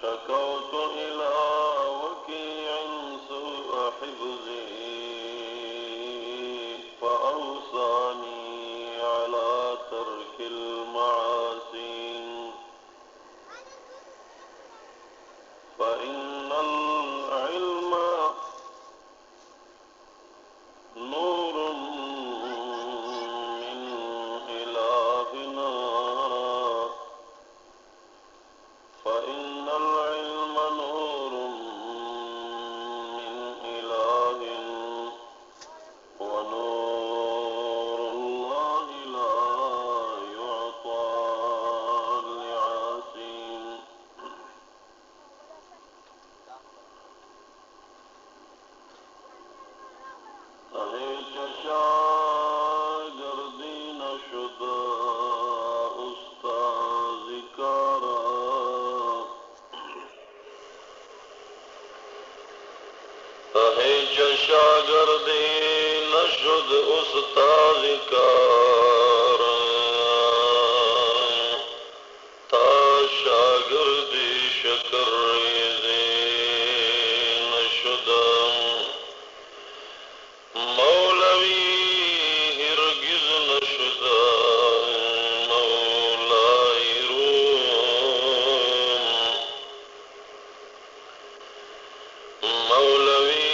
شكوت إلى وكيع سوء حفظي فأوصاني على ترك المعاصي فإن العلم نور من إلهنا فإن العلم نور من إله ونور الله لا يعطى لعاصٍ هیچ شاگردی نشد استادی کارا هیچ شاگردی نشد استادی کارا تا شاگردی شکر ریزی نشد مولوی هرگز نشد مولای روم مولوی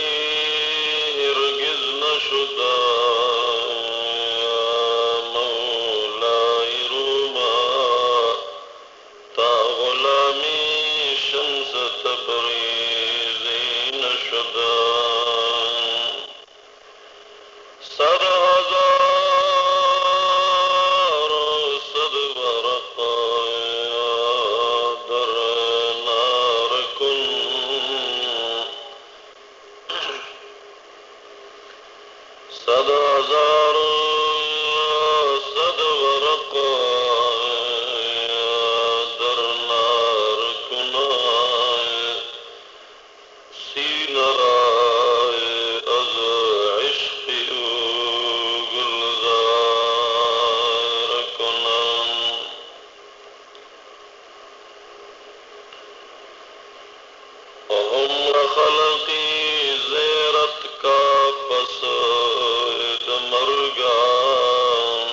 هرگز نشد مولای روم تا غلامی شمس تبریزی نشد صد هزار صد ورقه در نار کن صد هزار صد ورقه در نار کن سینه را از عشق عمر خلقی زیرت کا پسد مرگان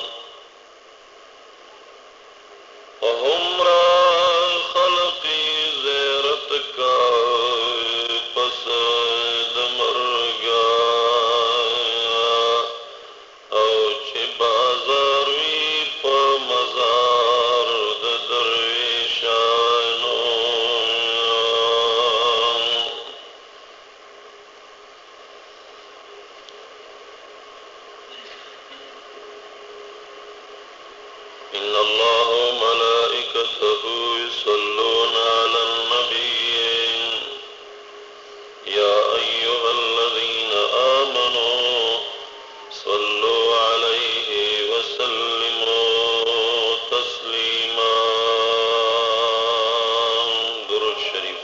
عمر خلقی زیرت کا پسد مرگان او چه بازار وی پا مزار د درویشانو إن الله وملائكته يصلون على النبي يا أيها الذين آمنوا صلوا عليه وسلموا تسليما درود شريف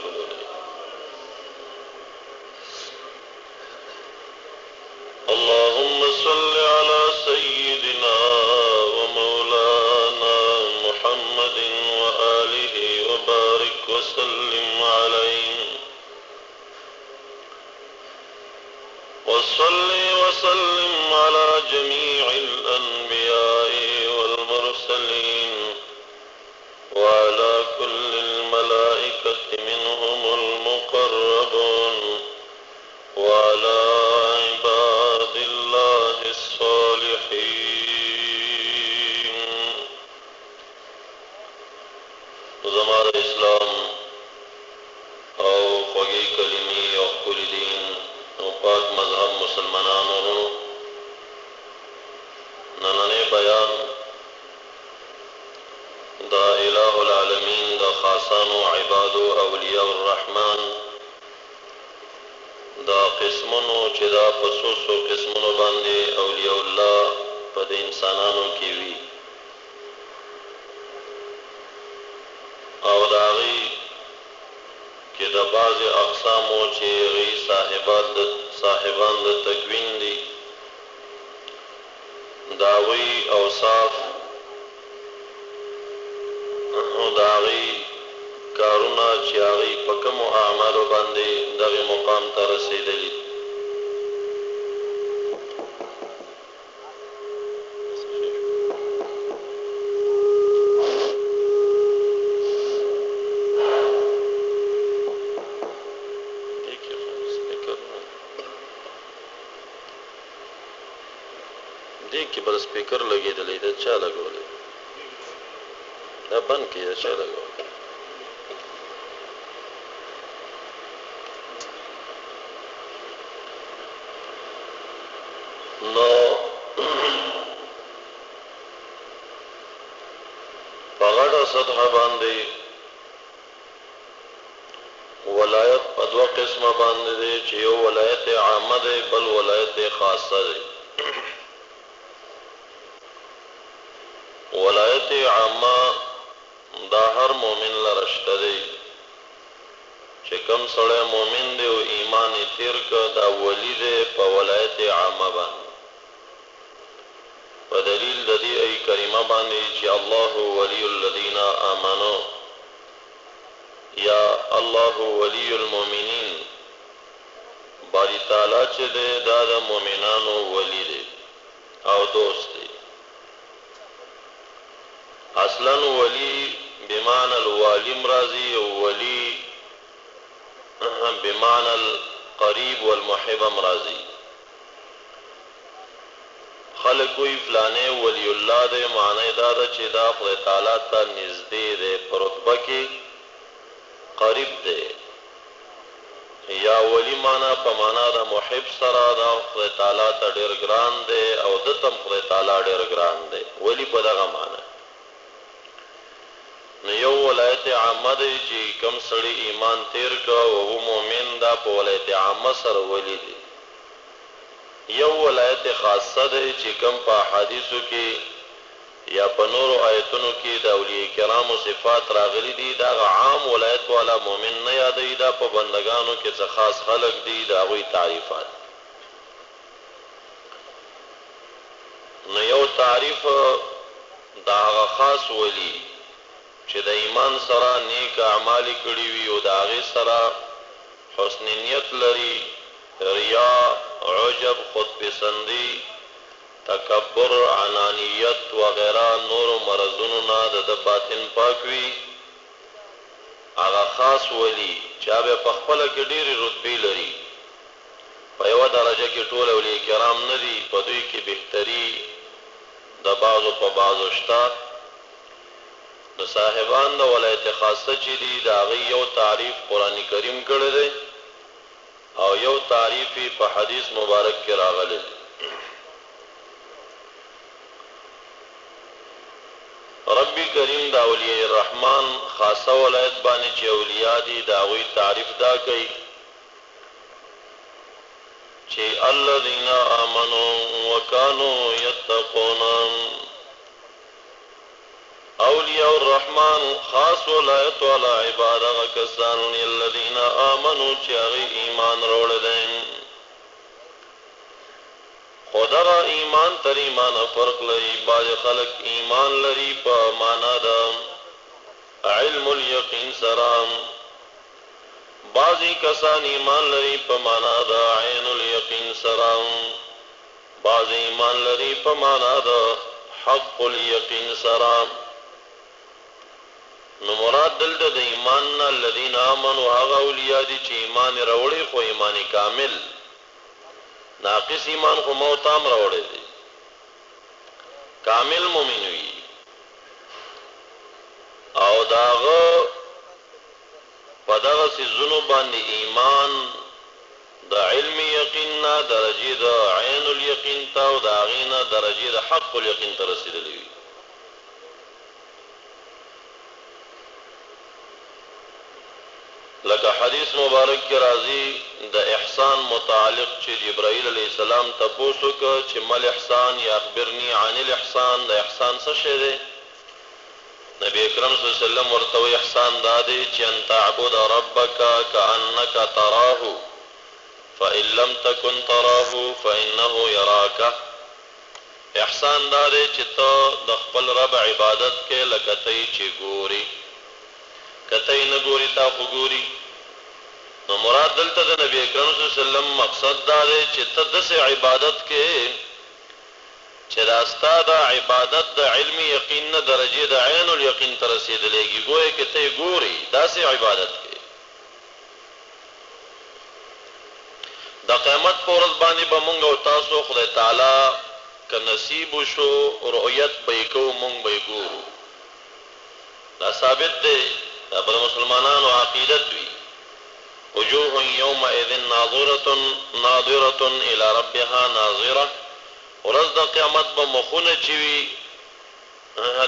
اللهم صل على سيدنا ومولانا محمد وآله وبارك وسلم عليه وصل وسلم على جميع الأنبياء والمرسلين وعلى كل الملائكة منهم المقربون وعلى عباد الله الصالحين زمان اسلام او خوږی کلمی او خپل دین او پاک مذهب مسلمانانو نننې بیان دا الہ العالمین دا خاصانو عبادو اولیاء الرحمن دا قسمونو چې دا په څو قسمونو باندې اولیاء الله په د انسانانو کې وي او د هغې کې د بعضې اقسامو چې هغې صاحبان د تکوین دي د هغوی اوصاف او د هغې کارونه چې هغوی په کومو اعمالو باندې دغې مقام ته رسېدلي. دې کې بل سپیکر لګېدلی دی، چا لګولی؟ دا بند کړي، دا چا لګولی؟ نو په غټه سطحه باندې ولایت په دوه قسمه باندې دی چې یو ولایت عامه دی، بل ولایت خاصه دی. ولایت عامه دا هر مومن لره شته دی چې کوم سړی مومن دی او ایمان یې تیر که دا ولی دی په ولایت عامه باندې، په دلیل د دې ای کریمه باندې چې الله ولی الذین آمنوا یا الله ولی المؤمنین، باری تعالی چې دی دا د مؤمنانو ولی دی او دوست دی. اصلا ولی بمعنى الوالی مرازی او ولی بمعنى القریب والمحب مرازی. خلق کوئی فلانے ولی اللہ دے معنی دا چې دا خدای تعالی ته نږدې دی، په رتبه کې قریب دی. یا ولی معنی په معنا د محب سره دا خدای تعالی ته ډېر ګران دی او دته هم خدای تعالی ډېر ګران دی. ولی په دغه معنی. نو یو ولایت عامه دی چې کم سړی ایمان تیر که او هو مؤمن، دا په ولایت عامه سره ولی دی. یو ولایت خاصه دی چې کم په احادیثو کې یا په نورو آیتونو کې د اولیاء کرامو صفات راغلي دي، دا عام ولایت والا مؤمن نه یادوي، دا په بندگانو کې څه خاص خلق دي، د هغوی تعریفات. نو یو تعریف د هغه خاص ولی چې د ایمان سره نیک اعمال کړي وي او د هغې سره حسن نیت لري، ریا، عجب، خودپسندي، تکبر، عنانیت وغیرہ نورو مرضونو نه د باطن پاک وي. هغه خاص ولی چې هغه په خپله کې ډېرې رتبې لري، په یوه درجه کې ټول اولیاء کرام نه دي، په دوی کې بهتري د بعضو په بعضو شته. نو صاحبان د ولایت خاصه چې دي د هغې یو تعریف قرآن کریم کړی دی او یو تعریف یې په حدیث مبارک کې راغلی دی. ربی کریم د اولیاء الرحمن خاصه ولایت باندې چې اولیاء دي د هغوی تعریف دا کوي چې الذین آمنوا وکانوا یتقون. اولیاء الرحمن خاص ولایت والا عباد هغه کسان دي الذین آمنوا چې هغوی ایمان راوړی دی. خو دغه ایمان تر ایمانه فرق لري. بعض خلک ایمان لري په معنا د علم الیقین سره، بعضی کسان ایمان لري په معنا د عین الیقین سره، بعضی ایمان لري په معنا د حق الیقین سره. نو مراد دلته د ایمان نه الذین آمنوا هغه اولیاء دي چې ایمان راوړي خو ایمان کامل، ناقص ایمان خو موتام راوړی دی، کامل مومن وي او داغه په دغه څیزونو باندې ایمان د علم یقین نه درجې د عین الیقین ته او د هغې نه درجې د حق الیقین ته رسېدلی وي. لکه حدیث مبارک کې راځي د احسان متعلق چې جبرائیل علیہ السلام تپوس وکړ چې مل احسان یا اخبرني عن الاحسان، د احسان څه شی دی؟ نبی اکرم صلی الله علیه وسلم ورته وایي احسان دا دی چې ان تعبد ربک کأنک تراه فإن لم تکن تراه فإنه یراک. احسان دا دی چې ته د خپل رب عبادت کې لکه ته چې ګوري، کته یې نه ګوري تا خو ګوري. نو مراد دلته د نبی اکرم صلی الله علیه وسلم مقصد دا دی چې ته داسې عبادت کې چې دا ستا د عبادت د علمي یقین نه درجې د عین الیقین ته رسېدلېږي، ګویا کې ته یې ګوري داسې عبادت کې. د قیامت په ورځ باندې به مونږ او تاسو خدای تعالی که نصیب وشو رؤیت به یې کوو، مونږ به یې ګورو. دا ثابت دی، دا به د مسلمانانو عقیدت وي. وجوه یومئذ ناظرة الی ربها ناظرة. ورځ د قیامت به مخونه چې وي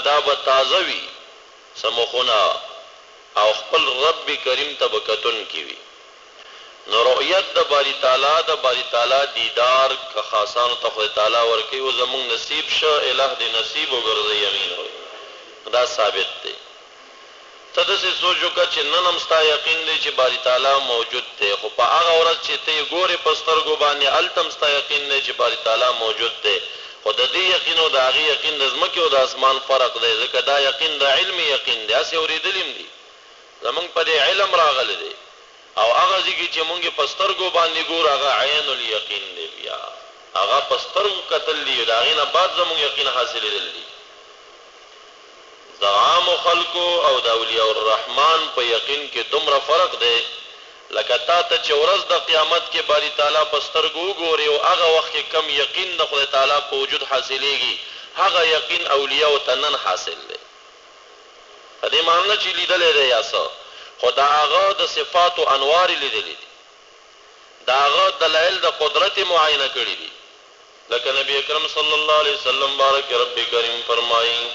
دا به تازه وي څه مخونه، او خپل رب کریم ته به کتونکي وي. نو رؤیت د باری تعالی دیدار که خاصانو ته خدای تعالی ورکوي، او زمونږ نصیب شه، الہ دې نصیب وګرځوي یمین وي. دا ثابت دی. ته داسې سوچ وکړه چې نن هم ستا یقین دی چې باری تعالی موجود دی، خو په هغه ورځ چې ته یې ګورې په سترګو باندې هلته هم ستا یقین دی چې باری تعالی موجود دی. خو د دې یقین او د هغې یقین د ځمکې او د اسمان فرق دی، ځکه دا یقین د علمي یقین دی، هسې اورېدلي هم دي. زمونږ په دې علم راغلی دی، او هغه ځای چې مونږ په سترګو باندې ګورو هغه عین الیقین دی، بیا هغه په سترګو کتل دي، د هغې نه بعد زمونږ یقین حاصلېدل دي. د عامو خلکو او د اولیاء الرحمن په یقین کې دومره فرق دی لکه تا ته چې ورځ د قیامت کې باری تعالی په سترګو وګورې او هغه وخت کې کم یقین د خدای تعالی په وجود حاصلېږي، هغه یقین اولیاءو ته نن حاصل دی. په دې معنی نه چې لیدلی دی یا څه، خو د هغه د صفاتو انوار یې لیدلی دي، د هغه دلایل د قدرت یې معاینه کړي دي. لکه نبی اکرم صلی الله علیه وسلم بارک رب کریم فرمایي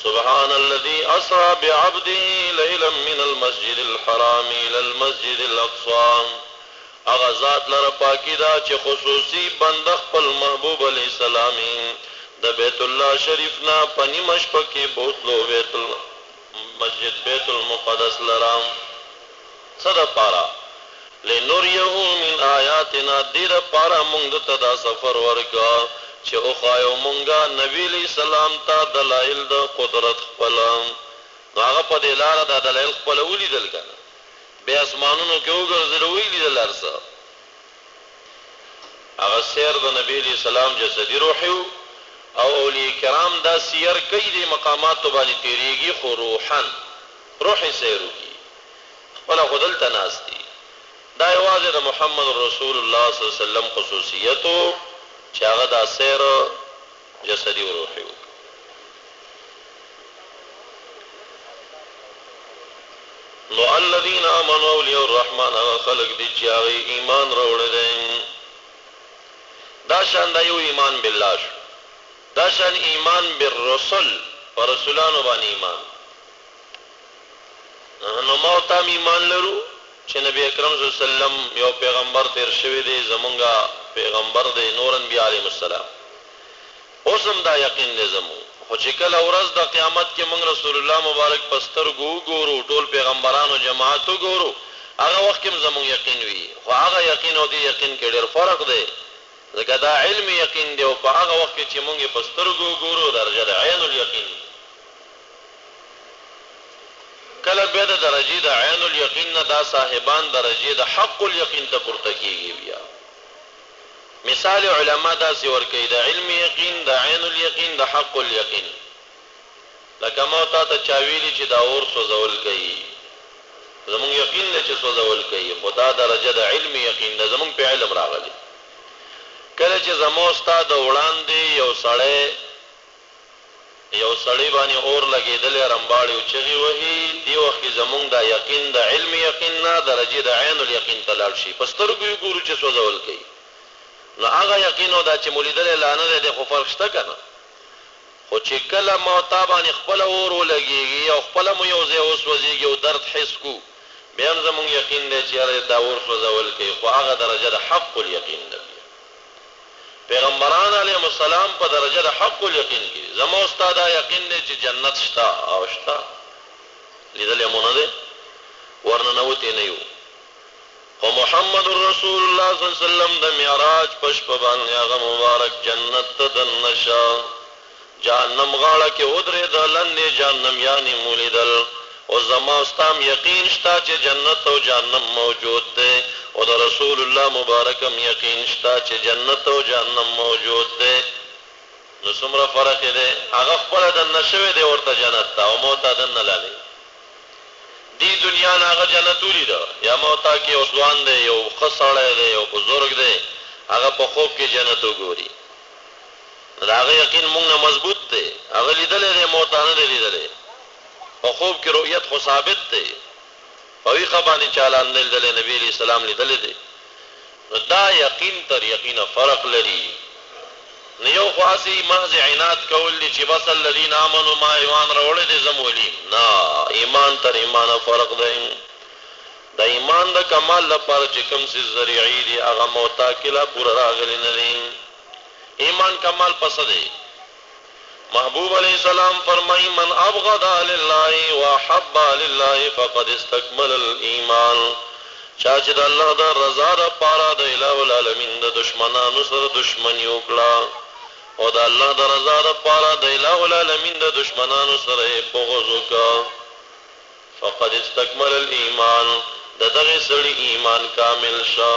سبحان الذي اسرى بعبده ليلا من المسجد الحرام الى المسجد الاقصى. هغه ذات لره پاکی دا چې خصوصي بنده خپل محبوب علیه السلام د بیت الله شریف نه په نیمه شپه کې بوتلو مسجد بیت المقدس لرام. څه دپاره؟ لنریه من آیاتنا، دې دپاره مونږ ته دا سفر ورکړه چې وښایو مونږه نبي علیه السلام ته دلایل د قدرت خپله. نو هغه په دې لاره دا دلایل خپله ولیدل که نه، بیا اسمانونو کې وګرځېدل ویې لیدل هر څه. هغه سیر د نبي علیه السلام جسدي روحي و، او اولیاء کرام دا سیر کوي دې مقاماتو باندې تېرېږي، خو روحن روحي سیر وکړي، خپله خو دلته ناست دي. دا یوازې د محمد رسول الله صلی الله علیه وسلم خصوصیت و چې هغه دا سیر جسدي و روحي و. نو الذین آمنوا اولیاء الرحمن هغه خلق دي چې هغې ایمان راوړی دی. دا شان دا یو ایمان بالله شو، دا شان ایمان بالرسل، په رسولانو باندې ایمان. نو ما ته ایمان لرو چې نبی اکرم صلی الله علیه وسلم یو پیغمبر تیر شوی دی، زمونږه پیغمبر دی، نور انبیاء علیهم السلام. اوس هم دا یقین دی زمونږ، خو چې کله ورځ د قیامت کې موږ رسول الله مبارک په سترګو وګورو، ټول پیغمبرانو جماعت وګورو، هغه وخت کې هم زمونږ یقین وي. خو هغه یقین او دې یقین کې ډېر فرق دی، ځکه دا علمي یقین دی، او په هغه وخت کې چې موږ یې په سترګو وګورو درجه د عین الیقین. کله بیا د درجې د عین الیقین نه دا صاحبان درجې د حق الیقین ته پورته کېږي. بیا مثال علما داسې ورکوي د علم یقین، د عین الیقین، د حق الیقین. لکه ما تا ته چا ویلي چې دا اور سوځول کوي، زمونږ یقین دی چې سوځول کوي، خو دا درجه د علم یقین ده، زمونږ په علم راغلی. کله چې زمو ستا د وړاندې یو سړی باندې اور لګېدلی رمباړې او چغې وهي، دې وخت کې زمونږ دا یقین د علم یقین نه درجې د عین الیقین ته لاړ شي، په سترګو یې ګورو چې سوځول کوي. نو هغه یقین او دا چې مو لیدلی لا نه دی، خو فرق شته که نه. خو چې کله ما تا باندې خپله اور ولګېږي او خپله مو یو ځای وسوځېږي او درد حس کو، بیا هم زمونږ یقین دی چې یاره دا اور سوځول کوي، خو هغه درجه د حق الیقین ده. پیغمبران علیهم السلام په درجه د حق الیقین کې، زما ستا دا یقین دی چې جنت شته او شته، لیدلی مو نه دی، ورننوتې نه یو. خو محمد رسول الله صلی الله علیه وسلم د معراج په شپه باندې هغه مبارک جنت ته دننه شه، جهنم غاړه کې ودرېده، لندې جهنمیانې مو لیدل، او زما استام یقین شتا چې جنت او جهنم موجود دی او د رسول الله مبارکم یقین شتا چې جنت او جهنم موجود دی نو څومره فرق دی هغه خپل دننه شوی دی ورته جنت ته او موته دننه لاله دی دنیا نه هغه جنت ولیده یا موته کې یو ځوان دی یو ښه سړی دی یو بزرګ دی هغه په خوب کې جنت وګوري دا هغه یقین مونږ نه مضبوط دی هغه لیدلی دی موته نه دی لیدلی په خوب کې رؤیت خو ثابت دی په ویښه باندې چالان لیدلی نبي علیه السلام لیدلی دی نو دا یقین تر یقینه فرق لري نو یو خو هسې محض عناد کول دي چې بس الذین آمنوا ما ایمان راوړی دی زه مولیم نه ایمان تر ایمانه فرق دی د ایمان د کمال لپاره چې کوم څه ذریعې دي هغه معتاکله پوره راغلی نه دي ایمان کمال پس دی محبوب علیہ السلام فرمائی من ابغض لله واحب لله فقد استكمل الايمان چا چې د الله د رضا لپاره د الٰه العالمین د دشمنانو سره دشمنی وکړه او د الله د رضا لپاره د الٰه العالمین د دشمنانو سره بغض وکړه فقد استكمل الايمان د دغه سړي ایمان کامل شو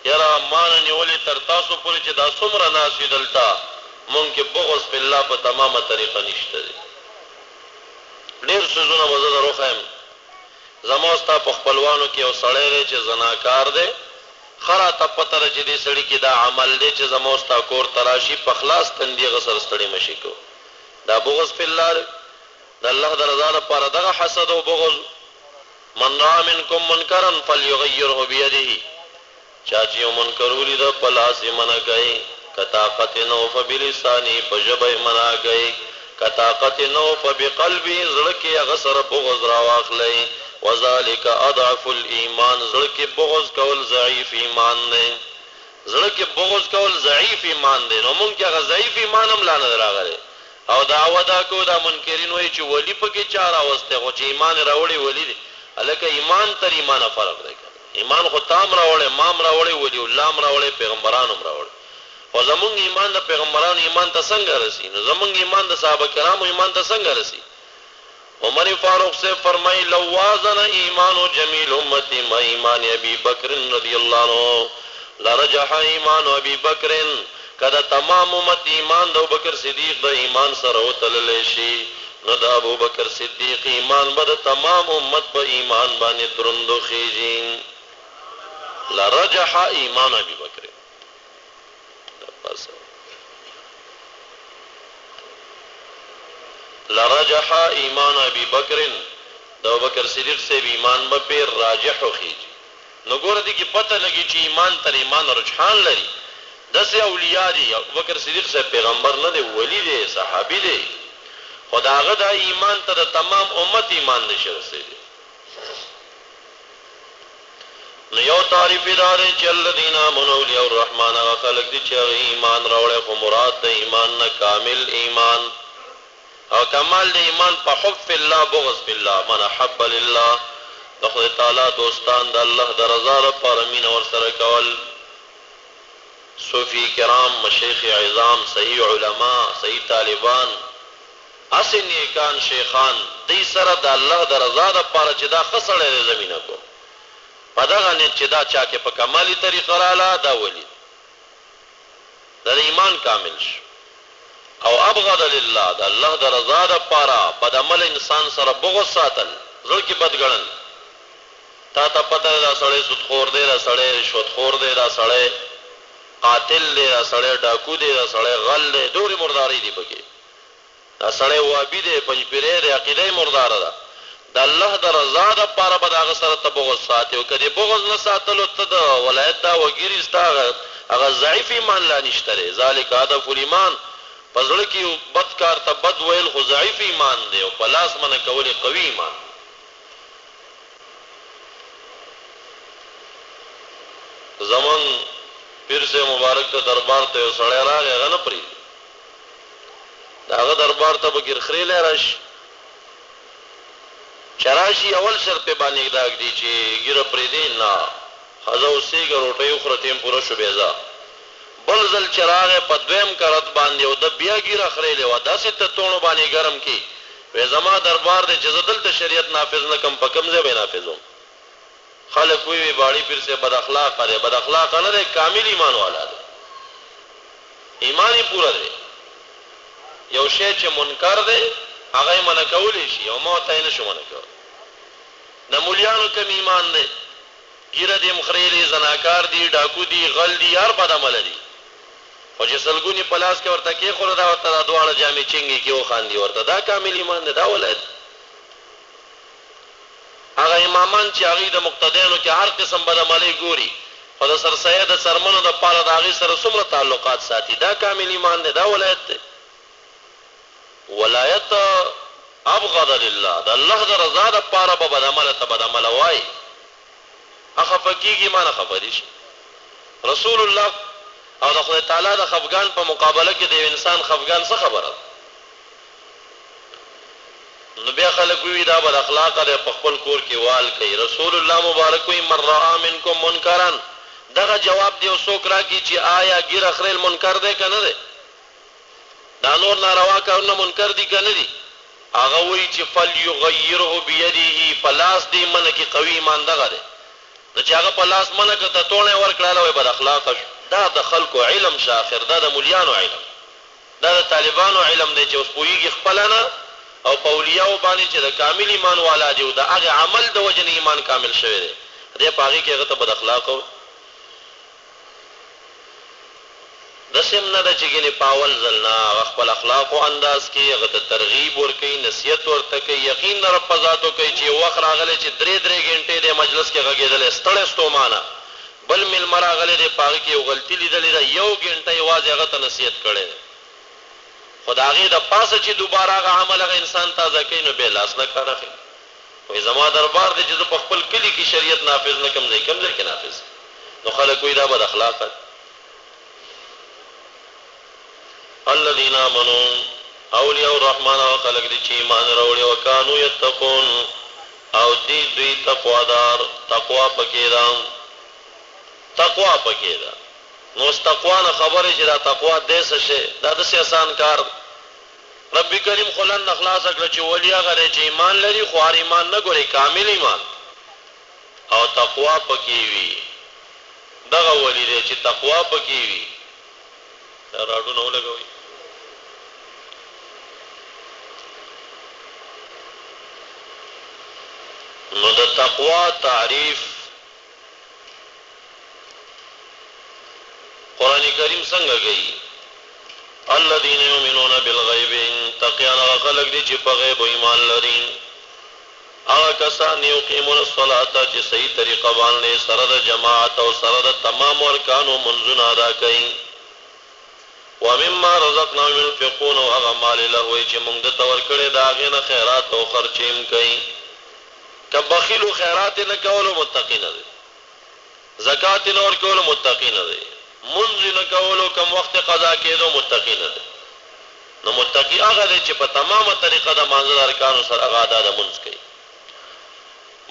یاره مان نیولې تر تاسو پورې چې دا څومره ناس وي دلته مونږ کې بغض په الله په تمامه طریقه نشته دی ډېر څیزونه به زه در وښیم زما ستا په خپلوانو کې یو سړی دی چې زناکار دی ښه راته پته ده چې دې سړي کې دا عمل دی چې زما ستا کور ته راشي په خلاص تندي هغه سره ستړي مه شي کو دا بغض په الله دی د الله د رضا لپاره دغه حسد او بغض من رأى منکم منکرا فلیغیره بیده چا چې یو منکر ولیده په لاس یې منع کوي که طاقت نه و فبلسانې په ژبه یې منع کوي که طاقت نه و فبقلبې زړه کې هغه سره بغض راواخلی وذلک اضعف الایمان زړه کې بغض کول ضعیف ایمان دی زړه کې بغض کول ضعیف ایمان دی نو مونږ کې هغه ضعیف ایمان هم لا نه راغلی او دعوه دا کو دا منکرین وایي چې ولی پکې چا راوستی خو چې ایمان راوړی ولی دی هلکه ایمان تر ایمانه فرق دی ایمان خو تام راوړی مام راوړی ولی الله هم راوړی پیغمبران هم راوړی خو زمونږ ایمان د پیغمبرانو ایمان ته څنګه رسی نو زمونږ ایمان د صحابه کرامو ایمان ته څنګه رسی عمر فاروق سے فرمائی لو وازن ایمان جمیل امتی ما ایمان ابی بکر رضی اللہ عنہ لرجح ایمان ابی بکر کدا تمام امت ایمان د ابوبکر صدیق د ایمان سره وتللی شي نو د ابوبکر صدیق ایمان به د تمام امت په ایمان باندې دروند خیږي لرجح ایمان ابی بکر لرجح ایمان ابی بکر د ابوبکر صدیق سے بھی ایمان به پیر راجح خیږي نو ګوره دې کې پته لګي چې ایمان تر ایمان رجحان لري دسه اولیاء دي ابوبکر صدیق سے پیغمبر نه دی ولی دی صحابي دی خداغه دا ایمان ته د تمام امت ایمان نشي رسېږي نو یو تعریف دار چې الذین آمنوا اولیاء الرحمن هغه خلک دي چې ایمان راوړي خو مراد د ایمان نه کامل ایمان او کمال د ایمان په حب الله بغض بالله من حب لله د خدای تعالی دوستان د الله د رضا لپاره مینه ورسره کول صوفی کرام مشایخ عظام صحیح علما صحیح طالبان اسی نیکان شیخان دی سره د الله د رضا لپاره چې دا خسړې زمينه کو په دغه نه چې دا چا کې په کمالي طریقه رااله دا ولی د ایمان کامل شو او ابغض لله د الله د رضا لپاره بد عمل انسان سره بغض ساتل زړه کې بدګړن تا ته پته دا سړی سودخور دی دا سړی رشوتخور دی دا سړی قاتل دی دا سړی ډاکو دی دا سړی غل دی ډوري مرداري دی پکې دا سړی وابي دی پنځپیری دی عقیده مرداره ده د الله د رضا لپاره به د هغه سره ته بغض ساتې او که دې بغض نه ساتلو ته د ولایت دا وګیري ستا هغه ضعیف ایمان لا نشته دی ذلک هدف الایمان په زړه کې بد کار ته بد ویل خو ضعیف ایمان دی او په لاس منع کول قوي ایمان زمان پیر سے مبارک ته دربار ته یو سړی راغی هغه نه پرېږدي د هغه دربار ته به ګیرخرېلی راشي چې راشي اول شرط پې باندې دا ږدي چې ګیره پرېږدي نه ښځه اوسېږه روټۍ وخوره تیم پوره شو بیا ځه بل ځل چې راغی په دویم کرت باندې او د بیا ګیره خرېلی وه داسې ته توڼو باندې ګرم کې وې زما دربار دې چې زه دلته شریعت نافذ نه کم په کوم ځای به نافذوم خلک وی باړی پیر سے بد اخلاق دی بد اخلاق نه دی کامل ایمان والا دی ایمانی پورا دی یو شی چې منکر دی هغه منع کولی شي او ما ته نه شو منع کول د مولیانو کم ایمان دی ګیره دی مخریلی زناکار دی ډاکو دی غل دی هر بد عمل دی او چې سلګونی پلاس کې ورته کې خور دا ورته دواړه جامې چنګي کې او خاندي ورته دا کامل ایمان دی دا ولایت هغه امامان چې هغه د مقتدیانو کې هر قسم بد عملی ګوري خو د سرسید سرمنو د پاره د هغه سره څومره تعلقات ساتي دا کامل ایمان دی دا ولایت دی ولایت ابغض لله د الله د رضا د پاره به بد عمل ته بد عمل وای اخفقیږي معنی خبرې شي رسول الله او د خدای تعالی د خفغان په مقابله کې د انسان خفغان څه خبره نو بیا خلک وی دا بد اخلاق دی په خپل کور کې وال کوي رسول الله مبارک وی من رأى منکم منکرا دغه جواب دی څوک راکړي چې آیا ګیر خریل منکر دی کنه دی دا نور ناروا کارونه منکر دي کنه دي هغه وی چې فليغيره بيده پلاس دی من کې قوي ایمان دغه دی چې هغه پلاس من کته ټوله ورکړاله وي بد اخلاق دا د خلکو علم شاخر دا د مولیانو علم دا د طالبانو علم دی چې اوس پوېږي خپلانه او پولیاو باندې چې د کامل ایمان والا دی او د هغه عمل د وجنه ایمان کامل شوی دی دې پاږي کې هغه ته بد اخلاق د سم نه د چګنی پاول زلنا خپل اخلاق او انداز کې هغه ته ترغیب ورکړي نصیحت ورته کوي یقین نه رب ذاتو کوي چې وخت راغلی چې 3 غنټې د مجلس کې غږېدل ستړی ستومانه بل مل مراغله د پاږي کې یو غلطی لیدلې ده یو غنټه یوازې هغه ته نصیحت کړي خدای د پاسه چې دوباره هغه عمل هغه انسان تازه کوي نو به لاس نه کار اخلي وې زما دربار دې چې په خپل کلی کې شریعت نافذ نه کم ځای کې نافذ نو خلک وې دا بد اخلاق الذين آمنوا اولیاء الرحمن او خلق دي چې ایمان راوړي او کانو یتقون او دوی تقوادار تقوا پکې ده نو تقوا نه خبره چې دا تقوا دې څه شي دا د آسان کار رب کریم خلن اخلاص کړ چې ولیا غره چې ایمان لري خو ایمان نه ګوري کامل ایمان او تقوا پکې وي دغه ولی دې چې تقوا پکې وي راډو نو لګوي نو د تقوا تعریف قرآن کریم څنګه کوي الذين يؤمنون بالغيب تقيانا خلق دي چې په غیب ایمان لري هغه کسان یقیمون الصلاة چې صحیح طریقه باندې سره د جماعت او سره د تمام ارکانو منځونه ادا کوي ومما رزقناهم ينفقون هغه مال له چې موږ د تور کړي دا غنه خیرات او خرچیم کوي کبخیل و خیرات نه کولو متقین دي زکات نه ور کولو متقین دي منځ نه کولو کم وخت قضا کېدو متقین دي نو متقی هغه دي چې په تمامه طریقه د منځ ارکان سره هغه د منځ کوي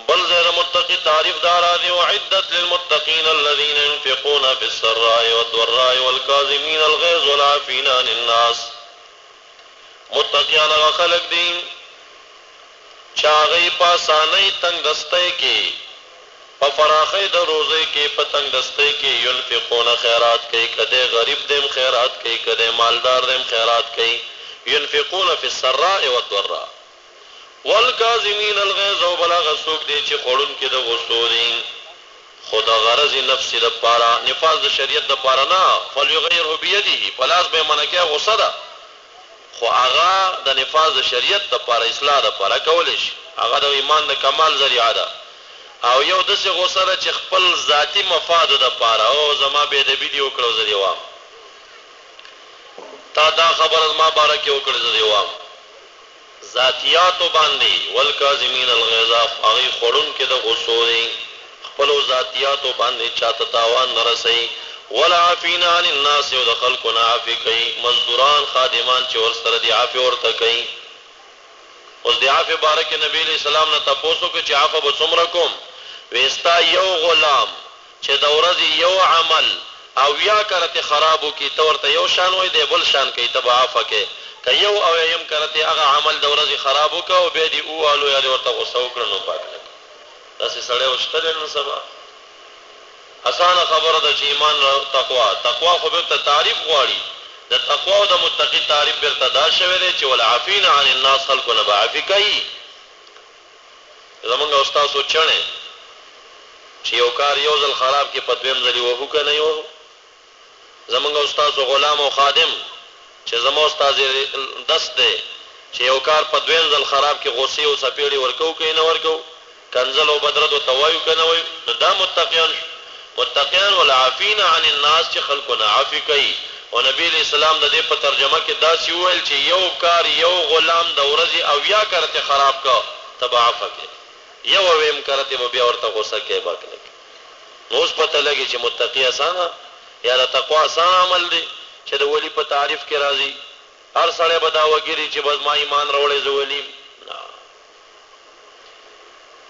بل غیر متقی تعریف دار دي وعدت للمتقین الذين ينفقون في السراء والضراء والكاظمين الغيظ والعافين عن الناس متقیان هغه خلق دي چاغی پاسانی تنگ دستے کی پا فراخی در روزے کی پا تنگ دستے کی ینفقون خیرات کی کدے غریب دیم خیرات کی کدے مالدار دیم خیرات کی ینفقون فی السراء والضراء والکاظمین الغیظ و بلا غسوک دی چی خورن کی دا غصو دی خدا غرض نفسی دا پارا نفاذ دا شریعت دا پارا نا فلیغیره بیدی پلاس بے منکیا غصہ دا خو هغه د نفاذ شریعت لپاره اصلاح لپاره کولای شي هغه د ایمان د کمال ذریعہ ده او یو د څه غوسره چې خپل ذاتی مفاد لپاره او زما به د ویډیو کړو زری وام تا دا خبر ما بارکه وکړه زری وام ذاتیات باندې والکاظمین الغیظ هغه خورون کې د غصو دي خپل ذاتیات باندې چاته تاوان نه رسي والعافین عن الناس او د خلقنا عافی کوي مزدوران خادمان چې ور سره دی عافی ورته کوي اوس دی عافی بارک نبی علیہ السلام نه تاسو کې چې عافه به څومره کوم وستا یو غلام چې د ورځې یو عمل او یا کرته خرابو کی تورته یو شان وای دی بل شان کوي تبع عافه کې که یو او یم کرته هغه عمل د ورځې خراب وکړ او بیا دې ووالو یا دې ورته غوسه وکړه نو پاک نه داسې سړی وشته دی نن سبا اسانه خبره ده چې ایمان او تقوا خو بیرته تعریف غواړي د تقوا او د متقی تعریف بیرته دا شوی دی چې والعافین عن الناس خلقونه به عافي کوي زمونږ استاد سوچنه چې یو کار یو ځل خراب کې په دویم ځل وهو که نه یې وهو زمونږ استاد غلام او خادم چې زمو استاد دست دی چې یو کار په دویم ځل خراب کې غوسې او څپېړې ورکو که نه ورکو کنزل او بدرد ورته وایو که نه وایو نو دا متقیان والعافین عن الناس چې خلقونه عافي کوي او نبی علیہ السلام د دې په ترجمه کې داسې وویل چې یو کار یو غلام د ورځې اویا کرته خراب کا تبه عفه کې یو اویم کرته به بیا ورته غوسه کې باک نه نو اوس پته لګي چې متقی اسانه یا د تقوا اسان عمل دی چې د ولی په تعریف کې راځي هر سړی به دا وګوري چې بس ما ایمان راوړی زه ولی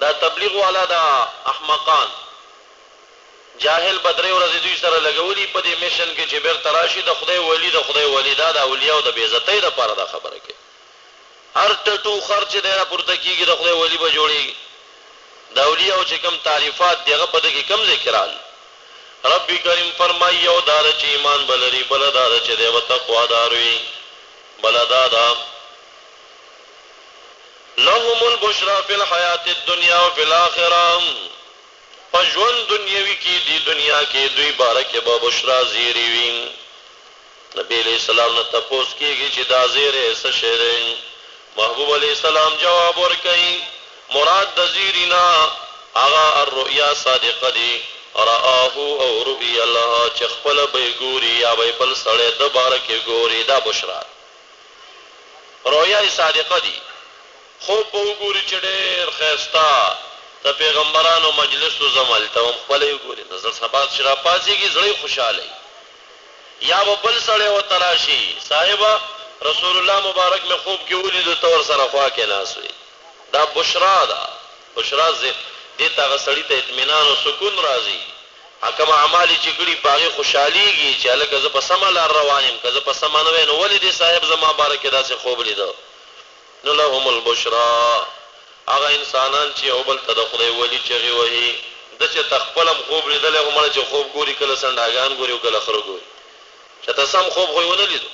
دا تبلیغ والا دا احمقان جاهل بدرې ورځې دوی سره لګولي په دې میشن کې چې بیرته راشي د خدای ولی دا د اولیاء او د بېعزتۍ دپاره دا خبره کوي هر ټټو خرچ دی راپورته کېږي د خدای ولی به جوړېږي د اولیاء چې کوم تعریفات دی هغه په دې کې کم ذکر راغلي رب کریم فرمایي یو دا ده چې ایمان به لري بله دا ده چې دی به تقوادار وي بله دا ده لهم البشرا فی الحیات الدنیا وفی الاخره پژوند دنیاوی کی دی دنیا کې دوی بارکه با بشرا زیری وی نبی علیہ السلام نه تپوس کیږي چې دا زیره څه شی دی محبوب علیہ السلام جواب ورکړي مراد د زیرینا هغه الرؤیا صادقه دی رآه او رؤیا الله چې خپل به ګوري یا به بل سړی د بارکه ګوري دا بشرا رؤیا صادقه دی خوب به وګوري چې ډېر ښایسته د پیغمبرانو مجلس و زمل ته هم خپله یې ګوري نظر سبات چې راپاڅېږي زړه یې خوشحاله یا به بل سړی ورته راشي صاحبه رسول الله مبارک مې خوب کې ولیدو ته ورسره خوا کې ناست وي دا بشرا ده بشرا دې ته هغه سړي ته اطمینان او سکون راځي کوم اعمال چې کړي په هغې خوشحالېږي چې هلکه زه په سمه لار روان یم که زه په سمه نه وی نو ولې دې صاحب زما باره کې داسې خوب لیده نو لهم البشرا هغه انسانان چې یو بل ته د خدای ولی چغې وهي ده چې ته خپل هم خوب لیدلی خو مړه چې خوب ګوري کله سنډاګان ګوري او کله خره ګوري چې ته سم خوب خو یې ونه لیدو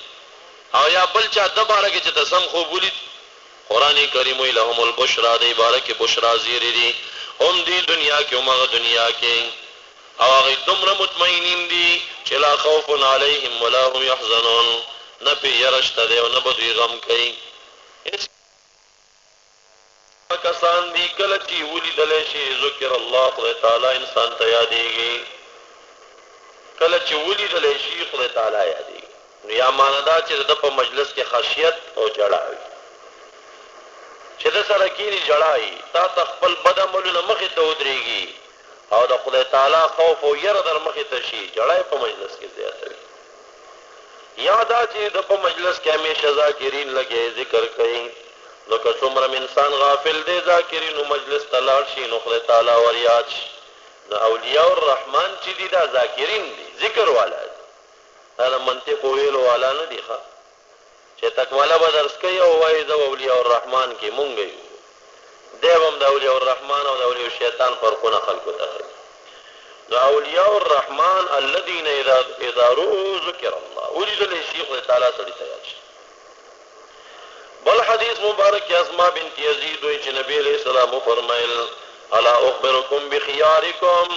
او یا بل چا ده باره کې چې ته سم خوب ولید قرآن کریم وایي لهم البشرا دی باره کې بشرا زیری دي هم دی دنیا کې هم هغه دنیا کې او هغوی دومره مطمئنین دي چې لا خوف علیهم ولا هم یحزنون نه پې یره شته دی او نه به دوی غم کوي کسان دی کله چې ولیدلی شي ذکر الله خدای تعالی انسان ته یادېږي کله چې ولیدلی شي خدای تعالی یادېږي نو یا معنی دا چې د په مجلس کې خشیت او جړه وي چې د سره کینی جړه وي تا ته خپل بد عملونه مخې ته ودرېږي او د خدای تعالی خوف او یره در مخې ته شي جړه یې په مجلس کې زیاته وي یا دا چې د په مجلس کې همیشه ذاکرین لګې ذکر کوي نو که څومره انسان غافل دی ذاکرینو مجلس ته لاړ شي نو خدای تعالی ور یاد شي نو اولیاء الرحمن چې دي دا ذاکرین دي ذکر والا دي دا د منطق ویلو والا نه دي ښه چې تکمله به درس کوي او وایي زه اولیاء الرحمن کې مونږ یو دی به هم د اولیاء الرحمن او د اولیاء الشیطان فرقونه خلکو ته ښیي نو اولیاء الرحمن الذین اذا رؤوا ذکر الله ولیدلی شي خدای تعالی سړي ته یاد شي بل حدیث مبارک اسماء بنت یزید وی چې نبی علیہ السلام فرمایل الا اخبرکم بخیارکم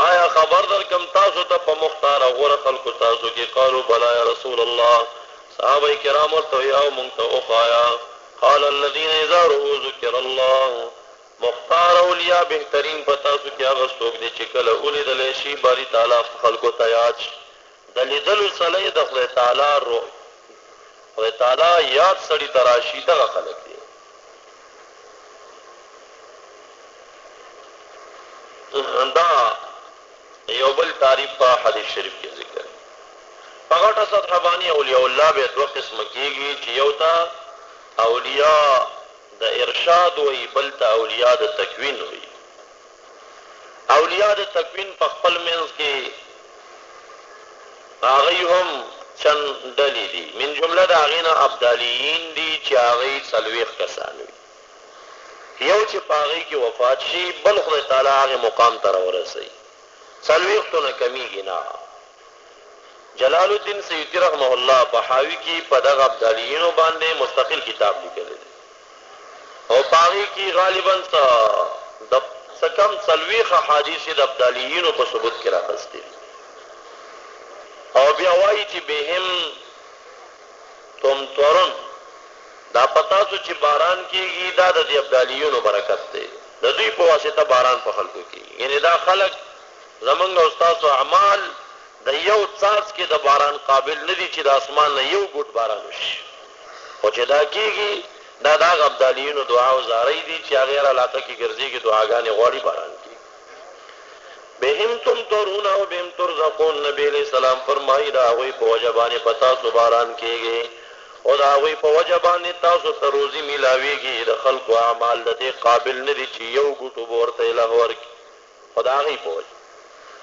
آیا خبر درکم تاسو ته په مختار غوره خلکو تاسو کې قالوا بلا یا رسول الله صحابه کرام ورته یا مونږ ته وخایا قال الذين اذا رؤوا ذکر الله مختار اولیاء بهترین په تاسو کې هغه څوک دي چې کله ولیدلی شي باری تعالی خلکو ته یاد شي د لیدلو سړی د خدای تعالی روح خدای تعالی یاد سړی تراشی دغه خلق دی دا یو بل تعریف په حدیث شریف کې ذکر په غټه سطح باندې اولیاء الله به دوه قسمه کېږي چې یو ته اولیاء د ارشاد وي بل ته اولیاء د تکوین وي اولیاء د تکوین په خپل منځ کې هغوی هم چند ډلې دي من جمله د هغې نه ابدالیین دي چې هغوی 40 کسان وي یو چې په هغې کې وفات شي بل خدای تعالی هغې مقام ته راورسوي 40 نه کمیږي نه جلال الدین سیوطي رحمه الله په حاوی کې په دغه ابدالیینو باندې مستقل کتاب لیکلی دی او په هغې کې غالبا څه کم 40 احادیث د ابدالیینو په ثبوت کې راغستې دي او بیا وایي چې بهم تمطرن دا پتا سو چې باران کېږي دا د دې ابدالیینو برکت دی د دوی په واسطه باران په خلکو کېږي یعنې دا خلک زمونږ او ستاسو اعمال د یو څاڅکي د باران قابل نه دي چې د اسمان نه یو ګوټ باران وشي خو چې دا کېږي دا د هغه ابدالیینو دعا او زارۍ دي چې هغې علاقه کې ګرځېږي دعاګانې غواړي باران کېږي بهم تمطرون او بهم ترزقون نبی علیہ السلام فرمایي د هغوی په وجه باندې په تاسو باران کېږي او د هغوی په وجه باندې تاسو ته روزي میلاویږي د خلکو اعمال د دې قابل نه دي چې یو ګوټو به ورته الهه ورکړي خو د هغوی په وجه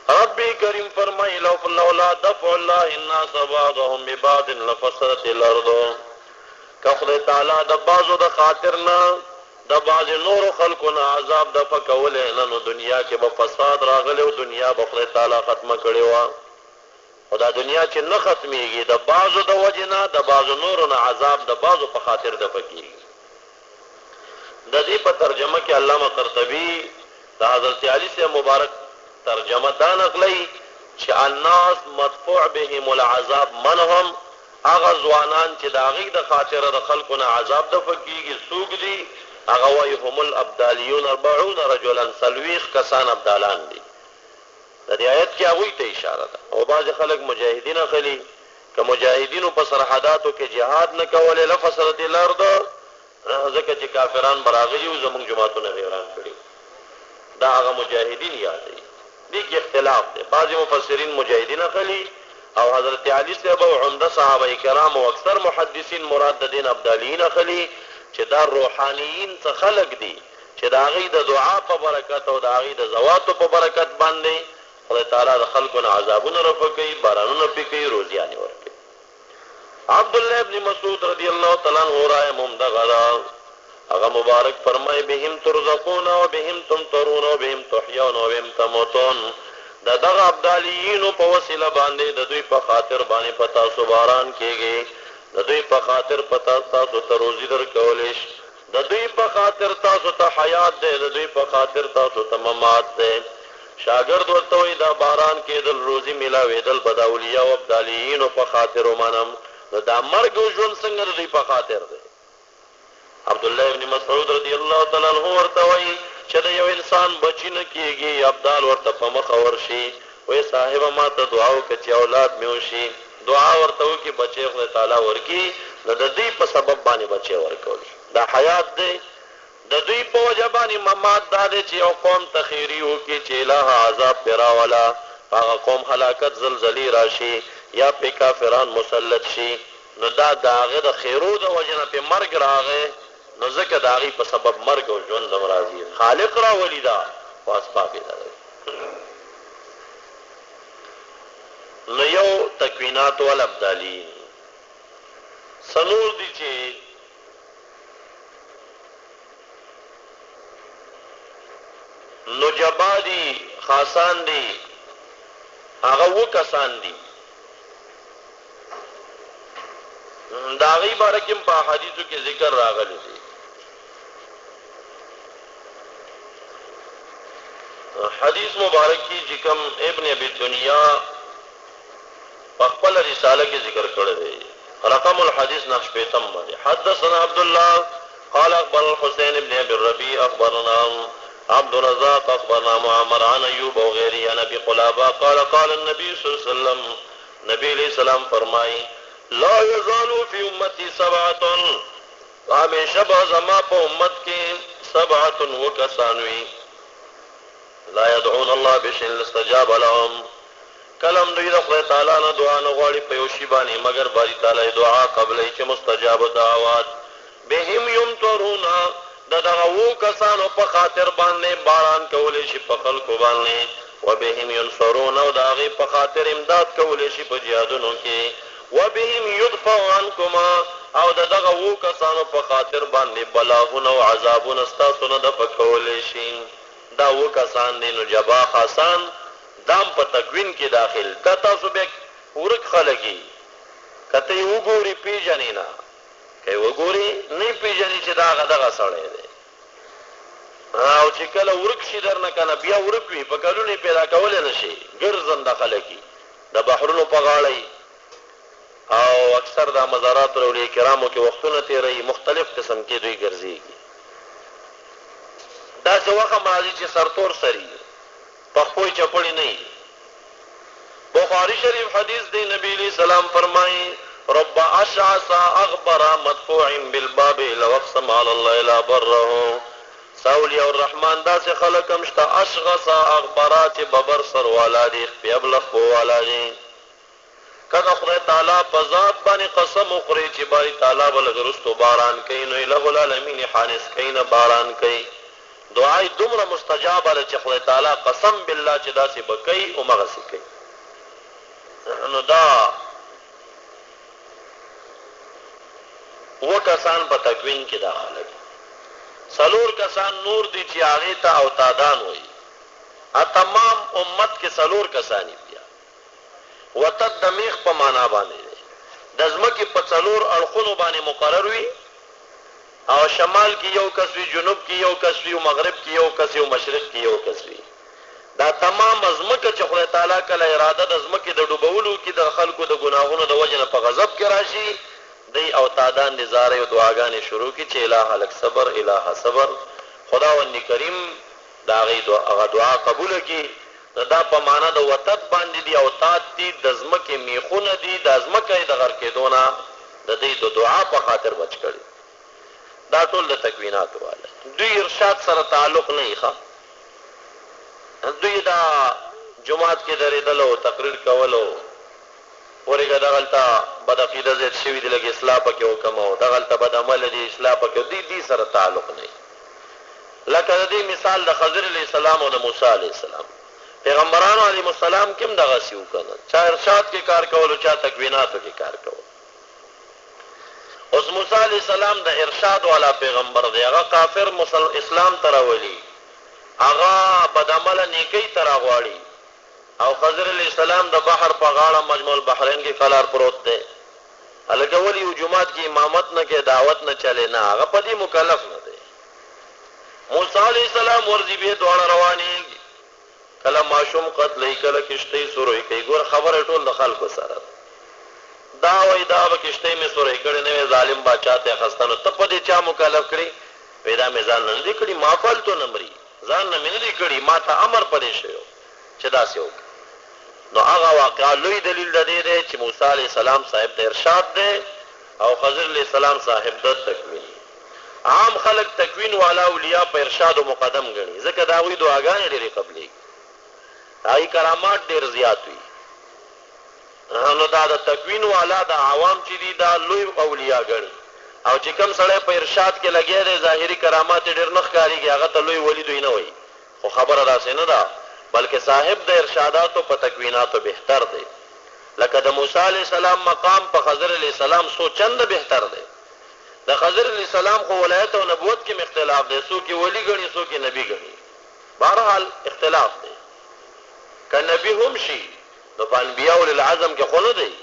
ربی کریم فرمایي لولا دفع الله الناس بعضهم ببعض لفسدت الارض که خدای تعالی د بعضو د خاطر نه د بعض نورو خلکو نه عذاب دفع کولی نه نو دنیا کې به فساد راغلی او دنیا به خدای تعالی ختمه کړې وه خو دا دنیا چې نه ختمیږي د بعضو د وجې نه د بعضو نورو نه عذاب د بعضو په خاطر دفع کېږي د دې په ترجمه کې علامه قرطبي د حضرت علي سے مبارک ترجمه دا نقلی چې الناس مدفوع بهم العذاب من هم هغه ځوانان چې د هغې د خاطره د خلکو نه عذاب دفع کېږي څوک دي هغه وایي هم الابدالیون 40 رجلا 40 کسان ابدالان دي د دې آیت کې هغوی ته اشاره ده او بعضې خلک مجاهدین اخلي که مجاهدینو په سرحداتو کې جهاد نه کولی لفسدت الارض ځکه چې کافران به راغلي وو زموږ جوماتونه ویران کړي دا هغه مجاهدین یادوي دې کې اختلاف دی بعضې مفسرین مجاهدین اخلي او حضرت علی صاحب او عمده صحابه کرام او اکثر محدثین مراد د دین ابدالیین اخلي چې دا روحانیین څه خلق دي چې د هغې د دعا په برکت او د هغې د زواتو په برکت باندې خدای تعالی د خلکو نه عذابونه رفع کوي بارانونه پرې کوي روزیانې ورکوي عبدالله ابن مسعود رضی الله تعالی عنه رایم هم دغه ده هغه مبارک فرمای بهم ترزقون او بهم تمطرون او بهم تحیون او بهم تموتون د دغه ابدالیینو په وسیله باندې د دوی په خاطر باندې په تاسو باران کېږي د دوی په خاطر په تاسو ته روزي درکولی شي د دوی په خاطر تاسو ته حیات دی د دوی په خاطر تاسو ته ممات دی شاګرد ورته وایي دا باران کېدل روزي میلاوېدل به د اولیاء او ابدالیینو په خاطر ومنم نو دا مرګ او ژوند څنګه د دوی په خاطر دی عبدالله ابن مسعود رضی الله تعالی عنه ورته وایي چې د یو انسان بچی نه کېږي ابدال ورته په مخه ورشي وایي صاحبه ما ته دعا وکړه چې اولاد مې وشي دعا ورته وکړي بچی خدای تعالی ورکړي نو د دوی په سبب باندې بچی ورکول دا حیات دی د دوی په وجه باندې ممات دا دی چې یو قوم ته خیري وکړي چې الهه عذاب پرې راوله هغه قوم هلاکت زلزلې راشي یا پې کافران مسلط شي نو دا د هغې د خیرو د وجې نه پې مرګ راغی نو ځکه د هغې په سبب مرګ او ژوند هم راځي خالق راولي دا خو اسباب یې لري نو یو تکوینات والابدالین سنور دي چې نجبا دي خاصان دي هغه 2 کسان دي دا غي بارکم په حدیثو کې ذکر راغلی دی حدیث مبارک کی چې کوم ابن ابي دنیا په خپل رساله کې ذکر کړی دی رقم الحديث نشپیتم باندې حدثنا عبد الله قال اخبر الحسين بن ابي الربيع اخبرنا عبد الرزاق اخبرنا معمر عن ايوب وغيره عن ابي قلابه قال النبي صلى الله عليه وسلم نبی علیہ السلام فرمائی لا يزالوا في امتي 7 همیشه به زما په امت کې 7 وکسانوي لا يدعون الله بشيء استجاب لهم کلم دوی د خدای تعالی نه دعا نه غواړي په یو شي باندې مگر باری تعالی دعا قبلې چې مستجاب دعوات بهم يمطرون دغه کسانو په خاطر باندې باران کولی شي په خلکو باندې وبهم ينصرون او دغه په خاطر امداد کولی شي په جهادونو کې وبهم يدفع عنكما او دغه وو کسانو په خاطر باندې بلاغونه او عذابونه ستاسو نه دفع کولی شي. دا وو کسان دي. نو جبا خاصان دام په تکوین کې داخل کا تاسو به ورک خلګي کته یو ګوري پیژنې نه کوي وګوري نه پیژنې چې دا دغه سړی دی او چې کله ورک شي درنه کنه بیا ورک وي په کلونه پیدا کول نه شي ګرځنده خلګي د بحرونو په غاړې او اکثر د مزارات او اولیاء کرامو کې وختونه تیري مختلف قسم کې دوی ګرځيږي. دا څه وخت ماضي چې سرتور سري په خپل چپړی نه. بخاری شریف حدیث دی نبی علیہ السلام فرمایي رب اشعث اغبر مدفوع بالباب لو اقسم على الله لا بره. ساولی او الرحمن دا سے خلقم شتا اشغص اغبرات ببر سر والا دی خفی ابلخ والا دی. کدا خدای تعالی په ذات باندې قسم وخوري چې باری تعالی بلغرستو باران کوي نو الہ العالمین حانس کین باران کوي. دعای دومره مستجاب ده چې خدای تعالی قسم بالله چې داسې بکئی او مغسی کوي. نو دا وکسان په تکوین کې داخله دي. سلور کسان نور دي چې هغه ته او تادان وي. تمام امت کې سلور کسانی بیا وتد دمیخ په معنا باندې د ځمکې په څلور اړخونو باندې مقرر وي او شمال کې یو کس وي، جنوب کې یو کس وي، مغرب کې یو کس وي، مشرق کې یو کس وي. دا تمام ځمکه چې خدای تعالی کله اراده د ځمکې د ډوبولو کې د خلکو د ګناهونو د وجه نه په غضب کې راشي دی او تادان دي زارې او دعاګانې شروع کی چې الہ لک صبر الہ صبر خداوند کریم دا غي دعا قبول کی. دا په معنا د وتد باندې دی او تاد دي د ځمکې میخونه دي د ځمکې د غر کېدونه د دې د دعا په خاطر بچ کړي. دا ټول د تکوینات واله دوی ارشاد سره تعلق نه ښه. دوی دا جمعات کې درېدل او تقریر کولو ورګه دغلطه بد عقیده زیات شوی دی لکه اصلاح پکې وکم او دغلطه بد عمل دی اصلاح پکې دی سره تعلق نه. لکه د دې مثال د خضر علیہ السلام او د موسی علیہ السلام پیغمبرانو علیهم السلام کوم دغه سیو کنه چا ارشاد کې کار کول او چا تکویناتو کې کار کول. اوس موسی علیہ السلام د ارشاد والا پیغمبر دی. هغه کافر اسلام تراولی هغه بد عمل نیکی تراغواړي او خضر علیہ السلام د بحر په غاړه مجمع البحرین کې قلار پروت دی. هلکه ولی جمعات کې امامت نه کې دعوت نه چلے نه هغه په دې مکلف نه دی. موسی علیہ السلام ورځي به دوړ رواني کله ماشوم قتل کله کشته سورې کوي. ګور خبره ټول د خلکو سره دا وای دا به کشته می سورې کړي نه ظالم بادشاہ ته خستانو ته په دې چا مکلف کړي پیدا میزان نه دي کړي ما فالتو نمبري ځان نه مې دي کړي ما ته امر پدې شوی چې دا سیو. نو هغه واقعا لوی دلیل د دې دی چې موسی علیہ السلام صاحب د ارشاد دی او خضر علیہ السلام صاحب د تکوین. عام خلق تکوین والا اولیاء په ارشاد او مقدم غني ځکه دا وی دعاګانې ډېرې قبلې هاي کرامات ډېر زیات وي. نو دا د تکوین والا د عوام چې دي دا لوی اولیاء غني او چې کوم سړی په ارشاد کې لګیا دی ظاهري کرامات ډېر نه ښکاريږي هغه ته لوی ولی دوی نه وي. خو خبره داسې نه ده بلکې صاحب د ارشاداتو په تکویناتو بهتر دی. لکه د موسی علیہ السلام مقام په خضر علیہ السلام سو چند بهتر دی. د خضر علیہ السلام خو ولایت او نبوت کې اختلاف دی، سو کې ولی غني سو کې نبی غني. بهرحال اختلاف دی. که نبی هم شي نو په انبیاء العظم کې خو نه دی.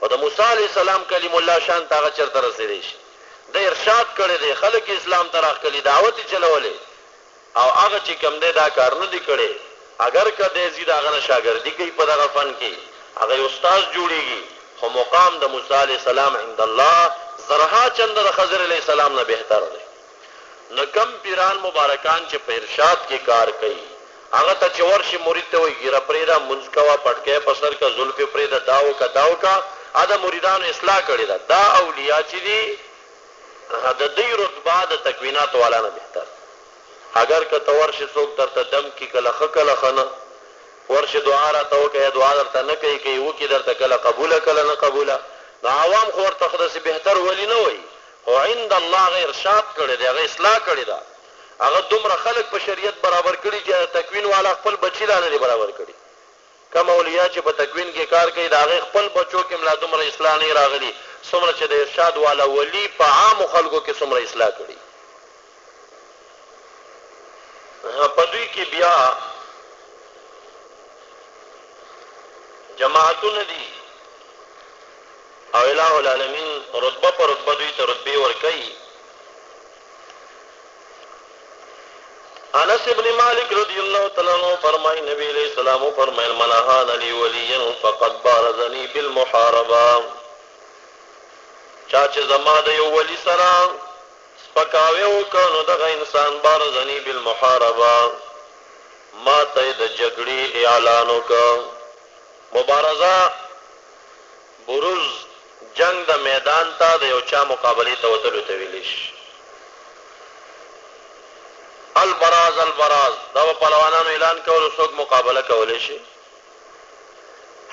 او د موسی علیہ السلام کلیم الله شان تاغه چرته رسیدي شي د ارشاد کړي دی خلک اسلام ته راغلي دعوت چلولې او هغه چې کم دی دا کار نه دی کړي. اگر کده زید هغه شاګردي کوي په دغه فن کې هغه استاد جوړيږي خو مقام د موسی علیہ السلام عند الله زرها چند د خضر علیہ السلام نه بهتر دی. نو کم پیران مبارکان چې په ارشاد کې کار کوي هغه ته چې ورشي مرید ته وي ګیره پرېدا منځ کوا پټکې پسر کا زلف پرېدا داو کا ادا مریدانو اصلاح کړی دا اولیاء چې دي د دې رتبه د تکوینات والا نه بهتر. اگر که تورش څوک درته دم کی کله خکله خنه ورشه دعا را ته وکي دعا درته نه کوي کوي وکي درته کله قبول کله نه قبول. نو عوام خو ورته خدای بهتر ولی نه وي او عند الله غیر ارشاد کړی دی هغه اصلاح کړی دا هغه دومره خلق په شریعت برابر کړي چې تکوین والا خپل بچی لا نه برابر کړي. کم اولیاء چې په تکوین کې کار کوي د هغې خپل بچو کې ملا دومره اصلاح نه راغلي څومره چې د ارشاد والا ولی په عامو خلکو کې څومره اصلاح کړي. په دوی کې بیا جماعتونه دي او الہ العالمین رتبه پر رتبه دوی ته رتبې ورکوي. انس ابن مالک رضی اللہ تعالی عنہ فرمائے نبی علیہ السلام فرمائے من اهان لی ولیا فقد بارزنی بالمحاربه چا چې زما د یو ولی سره سپکاوی وکړ نو دغه انسان بارزنی بالمحاربه ما ته د جګړې اعلان وکړ. مبارزه بروز جنگ د میدان ته د یو چا مقابله ته وتلو ته ویل شي. البراز البراز دا په پهلوانانو اعلان کول څوک مقابله کولی شي.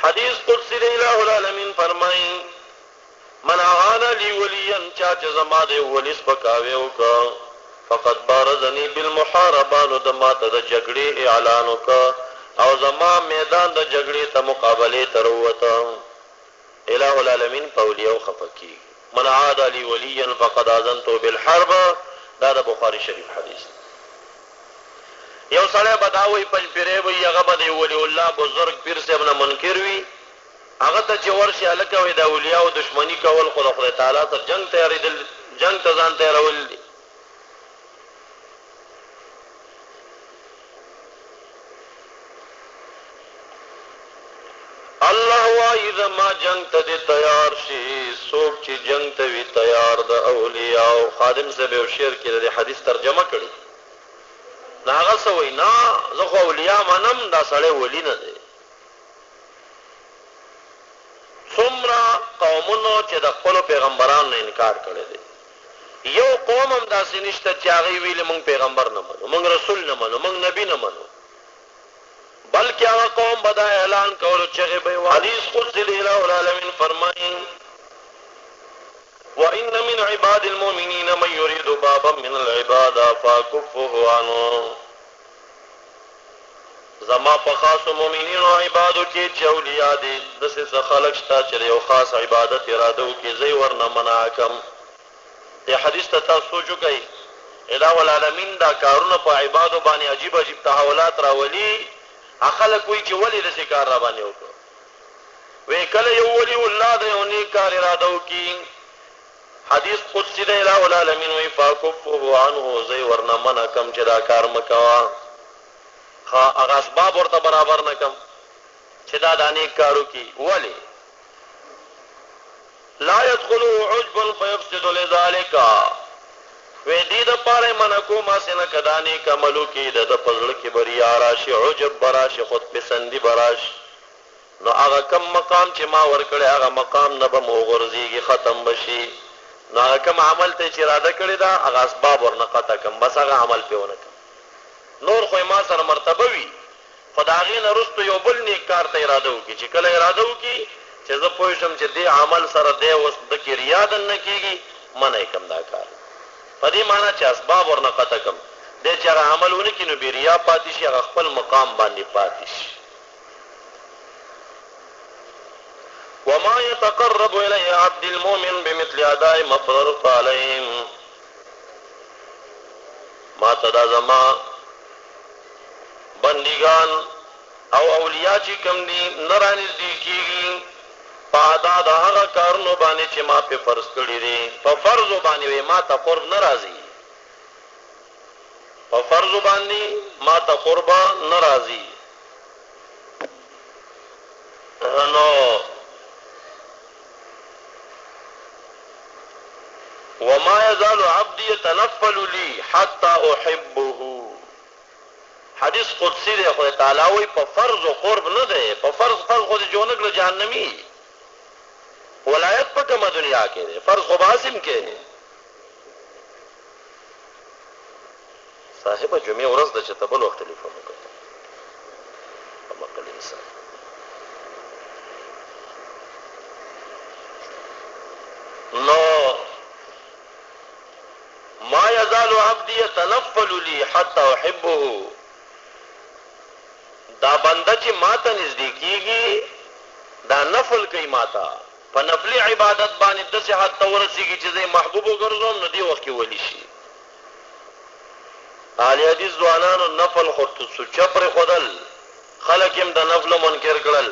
حدیث قدسی د الہ العالمین فرمایي من اعان لی ولیا چا چې زما د ولی سپکاوی وکړ فقد بارزنی بالمحاربه نو د ماته د جګړې اعلان وکړ او زما میدان د جګړې ته مقابله ته ووته. الہ العالمین په اولیاء خفه کیږي. من عاد لی ولیا فقد اذنته بالحرب دا د بخاری شریف حدیث. یو سړی به دا وایي پنجپیری وایي هغه به د ولی الله بزرګ پیر صاحب نه منکر وي هغه ته چې ورشي هلکه وایي د اولیاو دشمني کول خو د خدای تعالی سره جنګ تیارېدل جنګ ته ځان تیارول دي. الله وایي زما جنګ ته دې تیار شي څوک چې جنګ ته وي تیار د اولیاو. خادم صاحب یو شعر کې د حدیث ترجمه کړي نو هغه څه وایي نه زه خو اولیاء منم دا سړی ولی نه دی. څومره قومونو چې د خپلو پیغمبرانو نه انکار کړی دی. یو قوم هم داسې نشته چې هغوی ویلي موږ پیغمبر نه منو موږ رسول نه منو موږ نبی نه منو بلکې هغه قوم به دا اعلان کولو چغې به یې حدیث قدسی د الہ العالمین فرمایي وَإِنَّ مِنْ عِبَادِ الْمُؤْمِنِينَ مَنْ يُرِيدُ بَابًا مِنَ الْعِبَادَةِ فَأَكُفُّهُ عَنْهُ. زما په خاصو مؤمنینو عبادو کې چې اولیاء دي داسې څه خلک شته چې د یو خاص عبادت اراده وکړي زه یې ورنه منع کړم. دې حدیث ته تاسو سوچ وکئ. الہ العالمین دا کارونه په عبادو باندې عجیب عجیب تحولات راولي. خلک وایي چې ولې داسې کار را باندې وکړو وایي کله یو ولی الله د یو نیک کار اراده وکړي حدیث قدسی د الہ العالمین وایي فاکفه عنه زه یې ورنه منع کړم چې دا کار مه کوه. هغه اسباب ورته برابر نه کړم چې دا د نیک کار وکړي. ولې لا يدخله عجب فيفسد لذلك وی دې دپاره یې منع کوم هسې نه که دا نیک عمل وکړي د ده په زړه کې به ریا راشي عجب به راشي خودپسندي به راشي نو هغه کم مقام چې ما ورکړی هغه مقام نه به مو وغورځېږي ختم به شي. نو هغه کم عمل ته چې اراده کړې ده هغه اسباب ورنه قطع کړم بس هغه عمل پې ونه کړم. نور خو ما سره مرتبه وي خو د هغې نه وروستو یو بل نیک کار ته اراده وکړي چې کله اراده وکړي چې زه پوه شم چې دې عمل سره دی اوس ده کې ریا دننه کېږي منع یې کړم دا کار. په دې معنی چې اسباب ورنه قطع کړم دی چې هغه عمل ونه کړي نو بې ریا پاتې شي هغه خپل مقام باندې پاتې شي. وما يتقرب إلي عبد المؤمن بمثل أداء ما افترضت عليهم ما تدا زما بندگان او اولیاء چې کوم دي نه رانږدې کېږي په ادا د هغه کارونو باندې چې ما پې فرض کړي دي. په فرضو باندې وایي ما ته قرب نه راځي په فرضو باندې ما ته قربه نه راځي. نو وما يزال عبدي يتنفل لي حتى احبه حدیث قدسی دی خدای تعالی وایي په فرض و قرب نه دی په فرض خو دې جو نه کړه جهنمي ولایت په کومه دنیا کې دی فرض خو باسم کې صاحب جمعې ورځ ده چې ته بل وخت ټلیفون وکړه مقل انسان نو ما يزال عبدي يتنفل لي حتى احبه دا بنده چې ماته نږدې کیږي دا نفل کوي ماته په نفلي عبادت باندې داسې حد ته ورسېږي چې زه محبوب وګرځوم نو دې وخت کې ولی شي. اهل حدیث ځوانانو نفل خو سوچه پرېښودل، خلک هم د نفلو منکر کړل،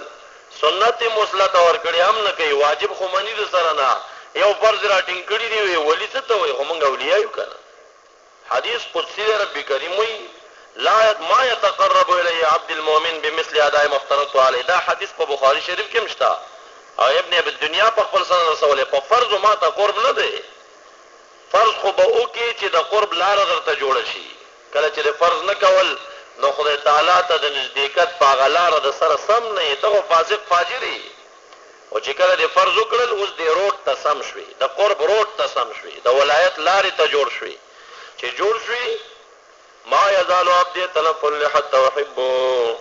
سنت یې مثلث ورکړې هم نه کوي، واجب خو مني د سره نه، یو فرض راټینګ کړي دی وی ولی څه ته وایي، خو موږ اولیا یو که نه. حدیث قدسی دی رب کریم وایي لا ما يتقرب الی عبد المؤمن بمثل اداء ما افترضت علیه. دا حدیث په بخاری شریف کې هم شته او ابن ابي الدنيا په خپل سند رسولې په فرض ما ته قرب نه دی. فرض خو به وکړي چې د قرب لاره درته جوړه شي، کله چې د فرض نه کول نو خدای تعالی ته د نزدېکت په هغه لاره د سره سم نه یې، ته خو فاسق فاجر یې. او چې کله د فرض وکړل اوس د روډ ته سم شوي، د قرب روډ ته سم شوي، د ولایت لارې ته جوړ شوي. چې جوړ شوي ما یزال عبدی تنفل حتی احبه،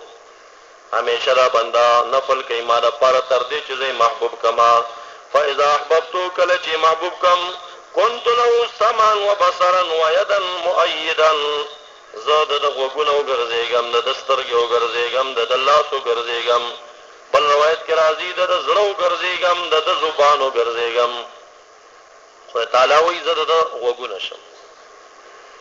همیشه دا بنده نفل کوي ما د پاره تر دې چې زه محبوب کما. فاذا احببتو، کله چې محبوب کم، كنت له سمعا وبصرا ويدا مؤيدا، زه د غوږونو وګرځېږم، د سترګې وګرځېږم، د لاس وګرځېږم. بل روایت کې راځي د زړه وګرځېږم، د زبان وګرځېږم. خدای تعالی وایي زه د غوږونه شم.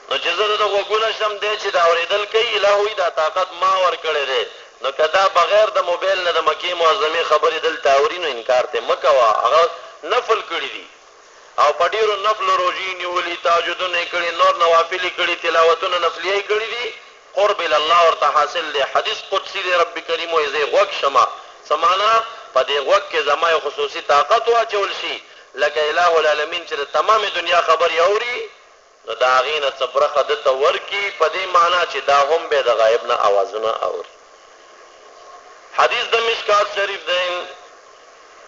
نو چې زه د غوږونه شم دی چې دا اورېدل کوي، الهه وایي دا طاقت ما ورکړی دی. نو که دا بغیر د موبایل نه د مکې معظمې خبرې دلته اوري نو انکار ته مه کوه، هغه نفل کړي دي او په ډېرو نفلو روژې نیولي، تهجدونه یې کړي، نور نوافل یې کړي، تلاوتونه نفلیه یې کړي دي، قرب الله ورته حاصل دی. حدیث قدسی دی رب کریم وایي زه غوږ شمه، څه معنا په دې غوږ کې زما یو خصوصي طاقت واچول شي لکه اله العالمین چې د تمامې دنیا خبرې اوري نو د هغې نه څه برخه دته ورکي، په دې معنا چې دا هم به د غایب نه اوازونه اوري. حدیث د مشکات شریف دی،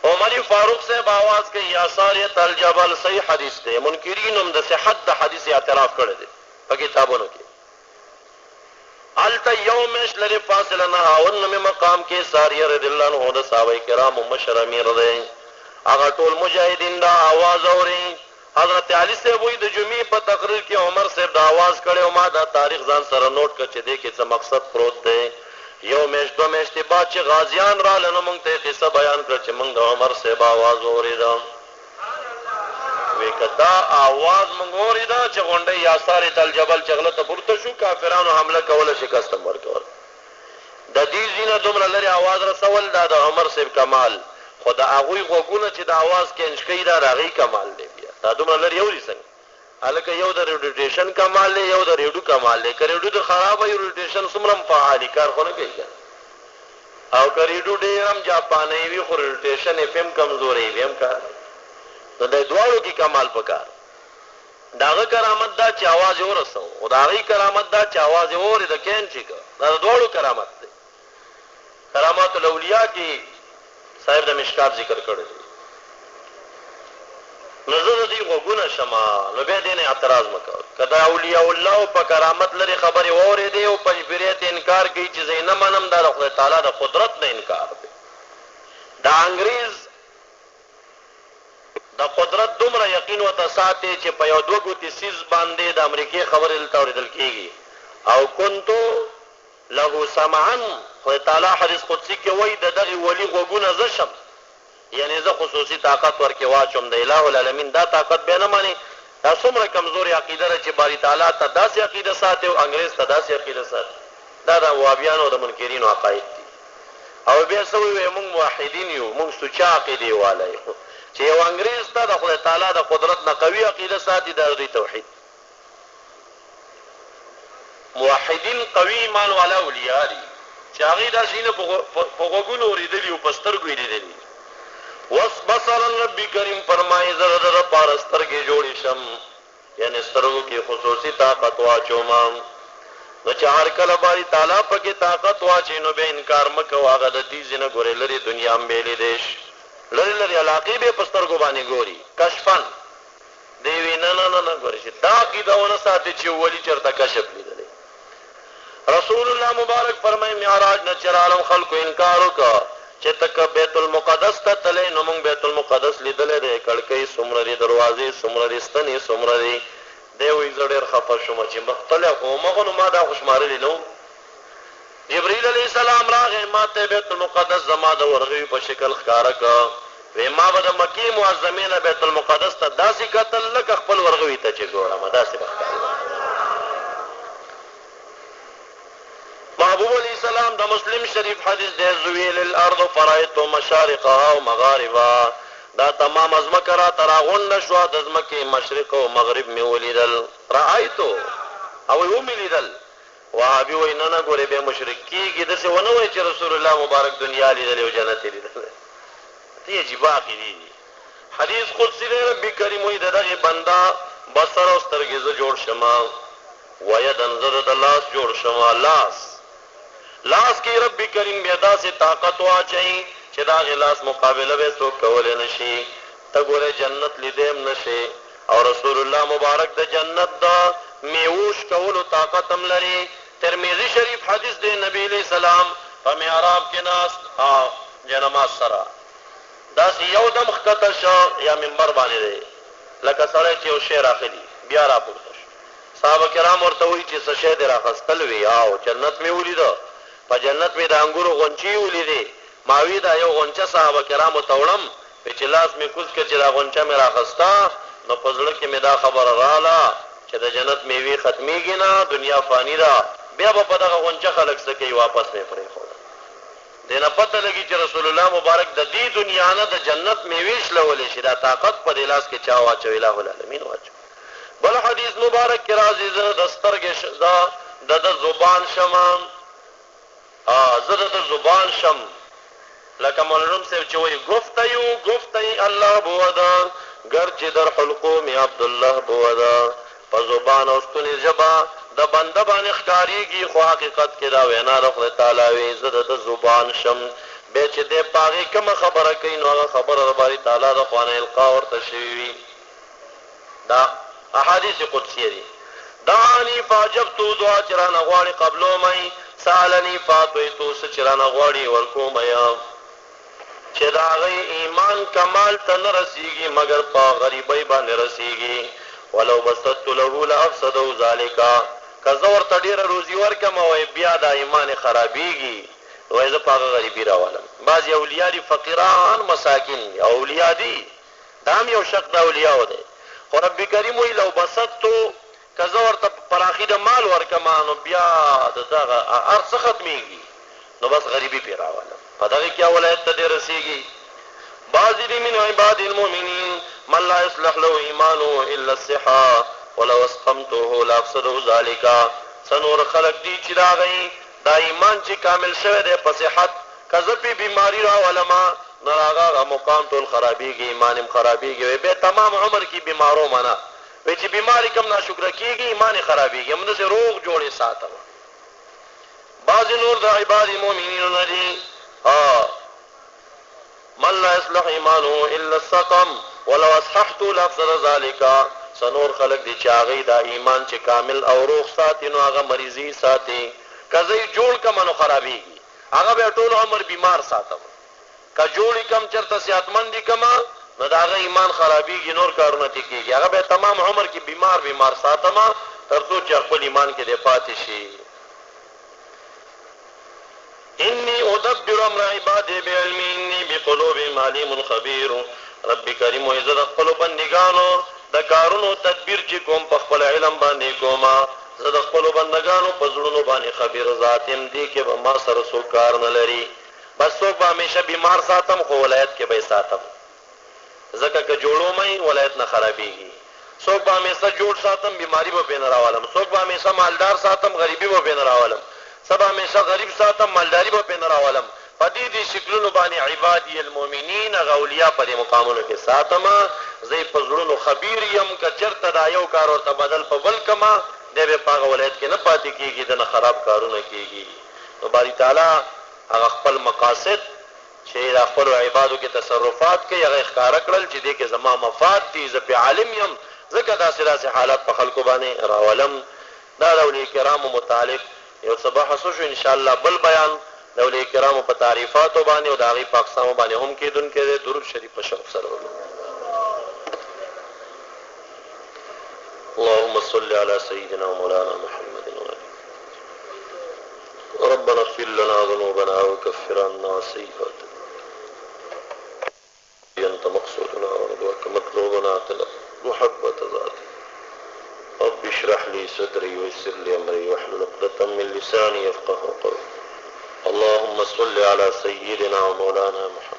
عمر فاروق صاحب آواز کوي یا ساریت الجبل، صحیح حدیث دی. منکرین هم د صحت د حدیث اعتراف کړی دی په کتابونو کې. هلته یو میاشت لرې فاصله نه، 59 مقام کې ساریه رضی الله عنه د صحابه کرامو مشر امیر دی. هغه ټول مجاهدین دا آواز اوري. حضرت علی صاحب وایي د جمعې په تقریر کې عمر صاحب دا آواز کړی او ما دا تاریخ ځان سره نوٹ کړ چې دې کې څه مقصد پروت دی. یو میاشت دو میاشتې بعد چې غازیان راغله نو موږ ته یې قصه بیان کړه چې موږ د عمر صاحب آواز واورېده. وی که دا آواز موږ واورېده چې غونډۍ یا سارې تل جبل چې غله ته پورته شو، کافرانو حمله کوله، شکست هم ورکول. د دې ځینه دومره لرې آواز رسول دا د عمر صاحب کمال، خو د هغوی غوږونه چې د آواز کینچ کوي دا د هغې کمال دی. بیا دا دومره لرې اوري څنګه؟ هلکه یو د ریډیوټیشن کمال دی، یو د ریډیو کمال دی. که ریډیو د خرابه وي ریډیوټیشن څومره هم فعالي کار خو نه کوي که، او که ریډیو ډېر هم جاپانی وي خو ریډیوټیشن اف ام کمزوری وي هم کار. نو د دواړو کې کمال پکار. د هغه کرامت دا چې اواز یې ورسو، او د هغې کرامت دا چې اواز یې واورېده کینچ یې کړه. دا د دواړو کرامت دی. کرامات الاولیاء کې صاحب د مشکات ذکر کړی دی. نو زه د دې غوږونه شمه نو بیا دې نه اعتراض مه کوه. که د اولیاء الله په کرامت لرې خبرې واورېدې او پنجبیریت انکار کوي چې زه یې نه منم، دا د خدای تعالی د قدرت نه انکار دی. د انګریز د قدرت دومره یقین ورته ساتي چې په یو دوه ګوتې سیز باندې د امریکې خبرې دلته اورېدل کېږي. او کنتو له سمعا، خدای تعالی حدیث قدسي کې وایي د دغې ولي غوږونه زه شم، یعنی زه خصوصي طاقت ورکې واچوم. د اله العالمین دا طاقت بیا نه ماني. دا څومره کمزورې عقیده ده چې باري تعالی ته داسې عقیده ساتي او انګریز ته داسې عقیده ساتي. دا د وهابیانو او د منکرینو عقاید دي. او بیا څه وایي موږ موحدین یو، موږ سوچه عقیدې والا یو. چې یو انګریز ته د خدای تعالی د قدرت نه قوي عقیده ساتي، دا دوی توحید. موحدین قوي ایمان والا اولیاء دي چې هغې دا شیونه په غوږونو اورېدلي او په سترګو یې لیدلي. وَبَصَرًا رب کریم فرمایي زه د دپاره سترګې جوړې شم، یعنې سترګو کې خصوصي طاقت واچوم. نو چې هر کله باري تعالی پکې طاقت واچوي نو بیا انکار مه کوه. هغه د دې ځینه ګورې لرې دنیا هم بې لیدی شي، لرې لرې علاقې به یې په سترګو باندې ګوري کشفن. دی وی نه نه نه نه ګورې چې دا عقیده ونه ساتي چې ولي چېرته کشف لیدلی. رسول الله مبارک فرمایي معراج نه چې رالم خلکو انکار وکړه چې ته بیت المقدس ته تللی نو موږ بیت المقدس لیدلی دی، کړکۍ څومره دي، دروازې څومره دي، ستنې څومره دي. دی وایي زه ډېر خفه شوم چې مختلف ومغه نو ما دا خو شمارلی نه و. جبريل علیہ السلام راغی ما ته بیت المقدس زما د ورغوي په شکل ښکارا کړ. وی ما به د مکې معظمې نه بیت المقدس ته داسې کتل لکه خپل ورغوي ته چې ګورم داسې به محبوب علیہ السلام د مسلم شریف حدیث دی زویل الارض فرایت مشارقها و مغاربها دا تمام ازمکه را تراغون شو د ازمکه مشرق او مغرب می ولیدل رایتو او یوم لیدل وهابي وای نه نه ګوره به مشرک کیږي دسه ونه وای چې رسول الله مبارک دنیا لیدل او جنت لیدل دې عجیب عقیدې حدیث قدسی رب کریم وای دغه بندا بصر او سترګې ز جوړ شمه ويدن زد د لاس جوړ شمه لاس کې رب کریم بیا داسې طاقت واچي چې دا غلاس مقابله به څوک کولای نشي ته ګوره جنت لیدم نشي او رسول الله مبارک د جنت دا میوش کولو طاقت هم لري. ترمذی شریف حدیث دی نبی علیہ السلام په معراج کې ناس جنماز سره داسې یو دم ښکته شو یا منبر باندې دی لکه سړی چې یو شی راخلي بیا راپورته شو. صحابه کرام ورته وایي چې څه شی دې راخیستل وي او جنت مې ولیده په جنت مې د انګورو غونچې ولیدې ما وی دا یو غونچه صحابه کرامو ته وړم چې لاس مې کوز کړ چې دا غونچه مې راخسته نو په زړه کې مې دا خبره رااله چې د جنت میوې ختمیږي نه دنیا فانی ده بیا به په دغه غونچه خلک څه کوي واپس مې پرېښوده دې نه پته لګي چې رسول الله مبارک د دې دنیا نه د جنت میوې شلولی شي دا طاقت په دې لاس کې چا واچوي الہ العالمین واچوي. بل حدیث مبارک کې راځي زه د سترګې د زبان شم زه د زبان شم لکه مولوی صاحب چې وایي گفتهی الله بوده گرچه در حلقوم عبدالله بوده په زبان او ستوني ژبه د بنده باندې ښکارېږي خو حقیقت کې دا وینا د خدای تعالی وي زه د زبان شم بیا چې دی په هغې کومه خبره کوي نو هغه خبره د باري تعالی د خوا نه القا ورته شوي وي. دا احادیث قدسیه دي. دعانی فاجبتو دعا چې رانه غواړي قبلومی سالنی فاتویتو څه چې رانه غواړي ورکومیا چې د هغې ایمان کمال ته نه رسېږي مګر په غریبۍ باندې رسېږي ولو بسطت له لافسدو ذالکا که زه ورته ډېره روزي ورکم وای بیا دا ایمان خرابېږي وای زه په هغه غریبي راولم. بعضې اولیا دي فقیران مساکین دي اولیا دي دا هم یو شق د اولیاو دی خو رب کریم وایي لو بسطتو که زه ورته پراخي د مال ورکم نو بیا د دغه هر څه ختمېږي نو بس غریبي پرې راولم په دغې کې ولایت ته دې رسېږي. بعضې دي من عباد المؤمنین من لا يصلح له ایمانه الا الصحه ولو اسقمته لافسده ذالکا څنور خلق دي چې د هغې دا ایمان چې کامل شوی دی په صحت که زه پې بیماري راولمه نو هغه مقام ټول خرابېږي ایمان هم خرابېږي وی بیا تمام عمر کې بیمارو منه وی چې بیماري کم ناشکره کېږي ایمان یې خرابېږي همداسې روغ جوړې ساتم. بعضې نور د عباد المؤمنینو نه دي من لا يصلح ایمانه الا السقم ولو اصححت لافسد ذالکا سنور خلق دي چې هغې دا ایمان چې کامل او روغ ساتي نو هغه مریضي ساتي که زه یې جوړ کم نو خرابېږي هغه بیا ټول عمر بیمار ساتم که جوړې کم چېرته صحتمندي کمه نو د هغه ایمان خرابېږي نور کارونه ترې کېږي هغه بیا تمام عمر کې بیمار ساتمه تر څو چې خپل ایمان کې دی پاتې شي. انی ادبر امر عبادی بعلمی انی بقلوبهم علیم خبیر. رب کریم وایي زه د خپلو بندګانو د کارونو تدبیر چې کوم په خپل علم باندې کومه زه د خپلو بندګانو په زړونو باندې خبیر ذات یم دې کې به ما سره څوک کار نه لري بس څوک به همیشه بیمار ساتم خو ولایت کې به یې ساتم ځکه که جوړومی ولایت نه خرابېږي څوک به همیشه جوړ ساتم بیماری به پې نه راولم څوک به همیشه مالدار ساتم غریبي به پې نه راولم سبا همیشه غریب ساتم مالداری به پې نه راولم په دې شکلونو باندې عبادي المؤمنین هغه اولیا په دې مقامونو کې ساتم زه یې په زړونو خبیر یم که چېرته دا یو کار ورته بدل په بل کمه دی به په هغه ولایت کې نه پاتې کېږي د نه خراب کارونه کېږي. نو باری تعالی هغه خپل مقاصد چې د خپلو عبادو کې تصرفات کوي هغه ښکاره کړل چې دې کې زما مفاد دي زه پې عالم یم ځکه داسې حالات په خلکو باندې راولم. دا د اولیاء کرامو متعلق یو څه بحث وشو انشاءالله بل بیان د اولیاء کرامو په تعریفاتو باندې او د هغې په اقسامو باندې هم کېدونکی دی. درود شریف په شوق سره اللهم صل على سيدنا ومولانا محمد ربنا اغفر لنا ذنوبنا وكفر عنا سيئاتنا أنت مقصودنا ورضوك مطلوبنا روحك وتزادي رب اشرح لي صدري ويسر لي أمري واحلل عقدة من لساني يفقه قولي اللهم صل على سيدنا ومولانا محمد